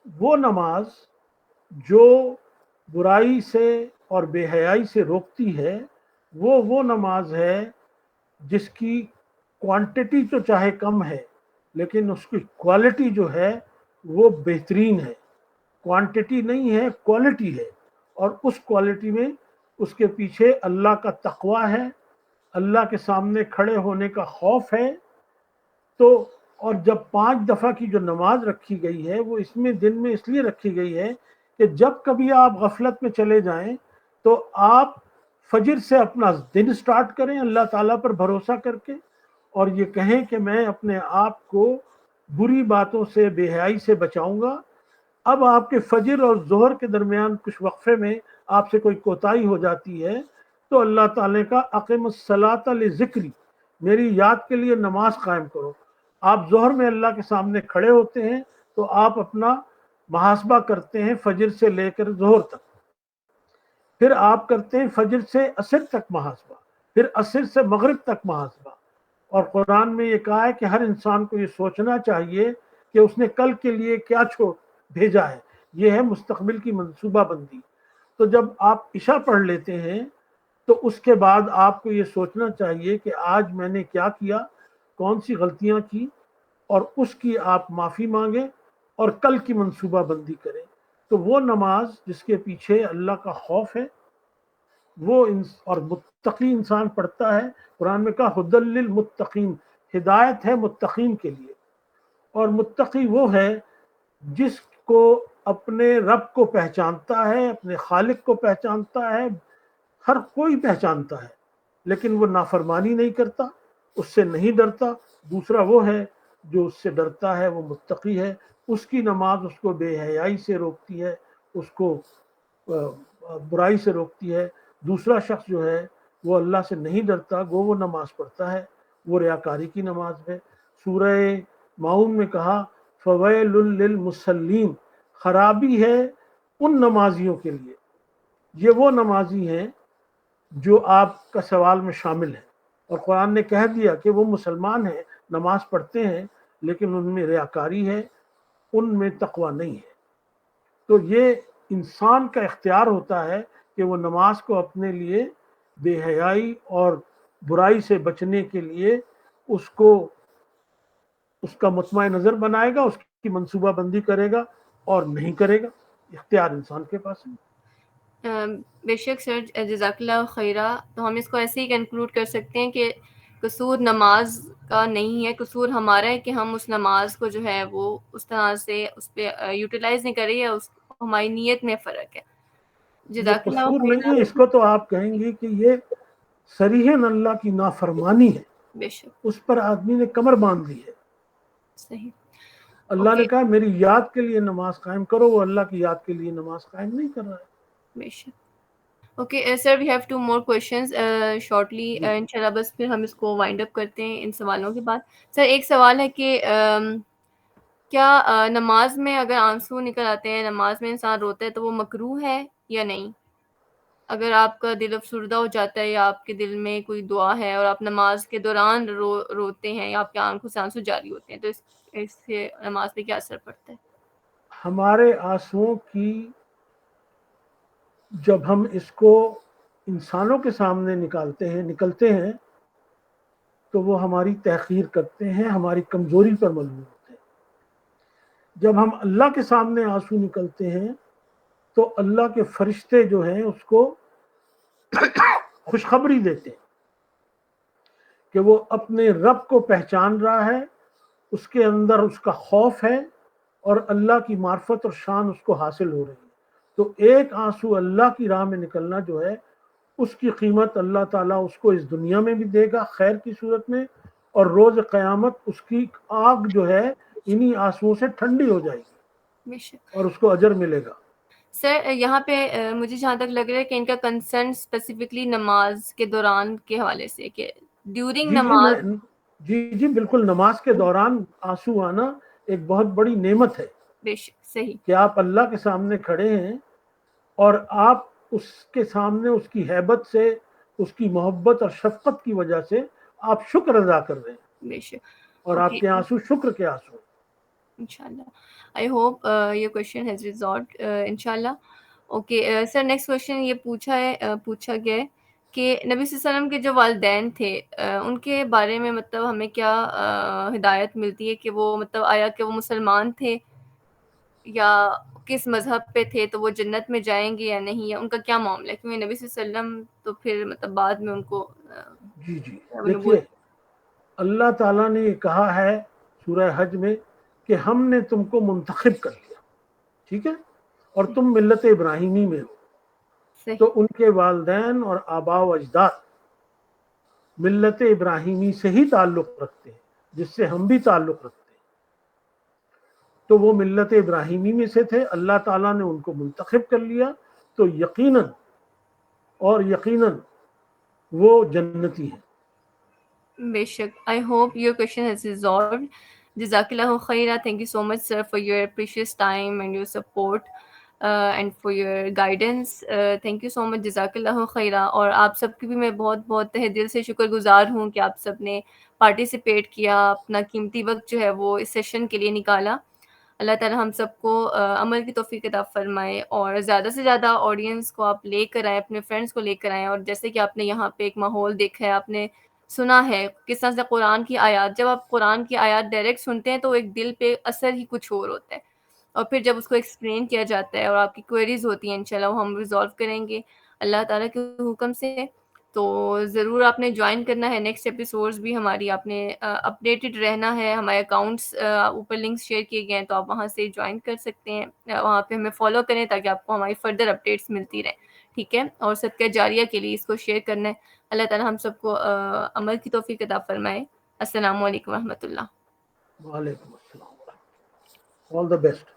S4: وہ نماز جو برائی سے اور بے حیائی سے روکتی ہے وہ نماز ہے جس کی کوانٹٹی تو چاہے کم ہے لیکن اس کی کوالٹی جو ہے وہ بہترین ہے. کوانٹٹی نہیں ہے، کوالٹی ہے، اور اس کوالٹی میں اس کے پیچھے اللہ کا تقوی ہے، اللہ کے سامنے کھڑے ہونے کا خوف ہے. تو اور جب 5 دفعہ کی جو نماز رکھی گئی ہے وہ اس میں دن میں اس لیے رکھی گئی ہے کہ جب کبھی آپ غفلت میں چلے جائیں تو آپ فجر سے اپنا دن سٹارٹ کریں اللہ تعالیٰ پر بھروسہ کر کے، اور یہ کہیں کہ میں اپنے آپ کو بری باتوں سے، بے حیائی سے بچاؤں گا. اب آپ کے فجر اور ظہر کے درمیان کچھ وقفے میں آپ سے کوئی کوتاہی ہو جاتی ہے تو اللہ تعالیٰ کا اقم الصلاۃ لذکری، میری یاد کے لیے نماز قائم کرو. آپ ظہر میں اللہ کے سامنے کھڑے ہوتے ہیں تو آپ اپنا محاسبہ کرتے ہیں فجر سے لے کر ظہر تک. پھر آپ کرتے ہیں فجر سے عصر تک محاسبہ، پھر عصر سے مغرب تک محاسبہ. اور قرآن میں یہ کہا ہے کہ ہر انسان کو یہ سوچنا چاہیے کہ اس نے کل کے لیے کیا بھیجا ہے. یہ ہے مستقبل کی منصوبہ بندی. تو جب آپ عشاء پڑھ لیتے ہیں تو اس کے بعد آپ کو یہ سوچنا چاہیے کہ آج میں نے کیا کیا، کون سی غلطیاں کی، اور اس کی آپ معافی مانگیں اور کل کی منصوبہ بندی کریں. تو وہ نماز جس کے پیچھے اللہ کا خوف ہے وہ اور متقی انسان پڑھتا ہے. قرآن میں کہا ہدی للمتقین، ہدایت ہے متقین کے لیے. اور متقی وہ ہے جس کو اپنے رب کو پہچانتا ہے، اپنے خالق کو پہچانتا ہے، ہر کوئی پہچانتا ہے، لیکن وہ نافرمانی نہیں کرتا، اس سے نہیں ڈرتا. دوسرا وہ ہے جو اس سے ڈرتا ہے، وہ متقی ہے. اس کی نماز اس کو بے حیائی سے روکتی ہے، اس کو برائی سے روکتی ہے. دوسرا شخص جو ہے وہ اللہ سے نہیں ڈرتا، وہ نماز پڑھتا ہے، وہ ریاکاری کی نماز ہے. سورہ معون میں کہا فویل للمصلین، خرابی ہے ان نمازیوں کے لیے. یہ وہ نمازی ہیں جو آپ کا سوال میں شامل ہیں. اور قرآن نے کہہ دیا کہ وہ مسلمان ہیں، نماز پڑھتے ہیں، لیکن ان میں ریاکاری ہے، ان میں تقوی نہیں ہے. تو یہ انسان کا اختیار ہوتا ہے کہ وہ نماز کو اپنے لیے بے حیائی اور برائی سے بچنے کے لیے اس کو اس کا مطمع نظر بنائے گا، اس کی منصوبہ بندی کرے گا اور نہیں کرے گا. اختیار انسان کے پاس ہے.
S2: بے شک سر، جزاک اللہ خیرہ. تو ہم اس کو ایسے ہی کنکلوڈ کر سکتے ہیں کہ قصور نماز کا نہیں ہے، قصور ہمارا ہے کہ ہم اس نماز کو جو ہے وہ اس طرح سے اس پہ یوٹیلائز نہیں کر رہے، یا اس ہماری نیت میں فرق ہے.
S4: یہ
S2: جزاک اللہ
S4: قصور نہیں
S2: خیرہ.
S4: ہے، اس کو تو آپ کہیں گے کہ یہ صریحاً اللہ کی نافرمانی ہے.
S2: بے شک
S4: اس پر آدمی نے کمر باندھ دی ہے.
S2: صحیح.
S4: اللہ نے
S2: اوکے.
S4: کہا میری یاد کے لیے نماز قائم کرو، وہ اللہ کی یاد کے لیے نماز قائم نہیں کر رہا ہے.
S2: بے شک. Okay sir, we have 2 more questions shortly
S4: جی.
S2: انشاءاللہ. بس پھر ہم اس کو وائنڈ اپ کرتے ہیں ان سوالوں کے بعد. سر ایک سوال ہے کہ کیا نماز میں اگر آنسو نکل آتے ہیں، نماز میں انسان روتا ہے، تو وہ مکروہ ہے یا نہیں؟ اگر آپ کا دل افسردہ ہو جاتا ہے یا آپ کے دل میں کوئی دعا ہے اور آپ نماز کے دوران روتے ہیں یا آپ کی آنکھوں سے آنسو جاری ہوتے ہیں، تو اس سے نماز پہ کیا اثر پڑتا ہے؟
S4: ہمارے آنسوؤں کی جب ہم اس کو انسانوں کے سامنے نکلتے ہیں تو وہ ہماری تحقیر کرتے ہیں، ہماری کمزوری پر ملوم ہوتے ہیں. جب ہم اللہ کے سامنے آنسو نکلتے ہیں تو اللہ کے فرشتے جو ہیں اس کو خوشخبری دیتے ہیں کہ وہ اپنے رب کو پہچان رہا ہے، اس کے اندر اس کا خوف ہے اور اللہ کی معرفت اور شان اس کو حاصل ہو رہی ہے. تو ایک آنسو اللہ کی راہ میں نکلنا جو ہے اس کی قیمت اللہ تعالیٰ اس کو اس دنیا میں بھی دے گا خیر کی صورت میں، اور روز قیامت اس کی آگ جو ہے انہی آنسوؤں سے ٹھنڈی ہو جائے گی
S2: بے شک.
S4: اور اس کو اجر ملے گا.
S2: سر یہاں پہ مجھے جہاں تک لگ رہا ہے کہ ان کا کنسرن اسپیسیفکلی نماز کے دوران کے حوالے سے، کہ ڈیورنگ نماز.
S4: جی بالکل. نماز کے دوران آنسو آنا ایک بہت بڑی نعمت ہے
S2: بے شک. صحیح.
S4: کہ آپ اللہ کے سامنے کھڑے ہیں اور آپ اس کے سامنے اس کی ہیبت سے، اس کی محبت اور شفقت کی وجہ سے آپ شکر ادا کر رہے ہیں،
S2: بے شک.
S4: اور آپ
S2: اوکے
S4: کے آنسو شکر کے آنسو ہیں.
S2: انشاءاللہ. I hope your question has resolved انشاءاللہ. اوکے سر، نیکسٹ کوشچن یہ پوچھا گیا ہے کہ نبی صلی اللہ علیہ وسلم کے جو والدین تھے ان کے بارے میں مطلب ہمیں کیا ہدایت ملتی ہے کہ وہ مطلب آیا کہ وہ مسلمان تھے یا کس مذہب پہ تھے، تو وہ جنت میں جائیں گے یا نہیں، یا ان کا کیا معاملہ ہے؟ کیونکہ نبی صلی اللہ علیہ وسلم تو پھر مطلب بعد میں ان کو
S4: جی دیکھیے، اللہ تعالیٰ نے یہ کہا ہے سورہ حج میں کہ ہم نے تم کو منتخب کر لیا، ٹھیک ہے، اور تم ملت ابراہیمی میں ہو. تو ان کے والدین اور آباء و اجداد ملت ابراہیمی سے ہی تعلق رکھتے ہیں، جس سے ہم بھی تعلق رکھتے ہیں. تو وہ ملت ابراہیمی میں سے تھے، اللہ تعالیٰ نے ان کو منتخب کر لیا، تو یقیناً وہ جنتی ہیں.
S2: بے شک. I hope your question has resolved. جزاک اللہ خیرہ. Thank you so much sir for your precious time and your support. And for your guidance. Thank you so much, جزاک اللہ خیرہ. اور آپ سب کی بھی میں بہت بہت تہ دل سے شکر گزار ہوں کہ آپ سب نے پارٹیسپیٹ کیا, اپنا قیمتی وقت جو ہے وہ اس سیشن کے لیے نکالا. اللہ تعالیٰ ہم سب کو عمل کی توفیق عطا فرمائے, اور زیادہ سے زیادہ آڈینس کو آپ لے کر آئیں, اپنے فرینڈس کو لے کر آئیں. اور جیسے کہ آپ نے یہاں پہ ایک ماحول دیکھا ہے, آپ نے سنا ہے کس طرح سے قرآن کی آیات, جب آپ قرآن کی آیات ڈائریکٹ سنتے ہیں تو ایک دل پہ اثر ہی کچھ اور ہوتا ہے, اور پھر جب اس کو ایکسپلین کیا جاتا ہے اور آپ کی کوئریز ہوتی ہیں انشاءاللہ وہ ہم ریزالو کریں گے اللہ تعالیٰ کے حکم سے. تو ضرور آپ نے جوائن کرنا ہے, نیکسٹ ایپیسوڈز بھی ہماری آپ نے اپڈیٹڈ رہنا ہے. ہمارے اکاؤنٹس اوپر لنکس شیئر کیے گئے ہیں, تو آپ وہاں سے جوائن کر سکتے ہیں, وہاں پہ ہمیں فالو کریں تاکہ آپ کو ہماری فردر اپڈیٹس ملتی رہیں, ٹھیک ہے. اور صدقہ جاریہ کے لیے اس کو شیئر کرنا ہے. اللہ تعالیٰ ہم سب کو عمل کی توفیق عطا فرمائے. السلام علیکم ورحمۃ اللہ.
S4: وعلیکم السلام. آل دا بیسٹ.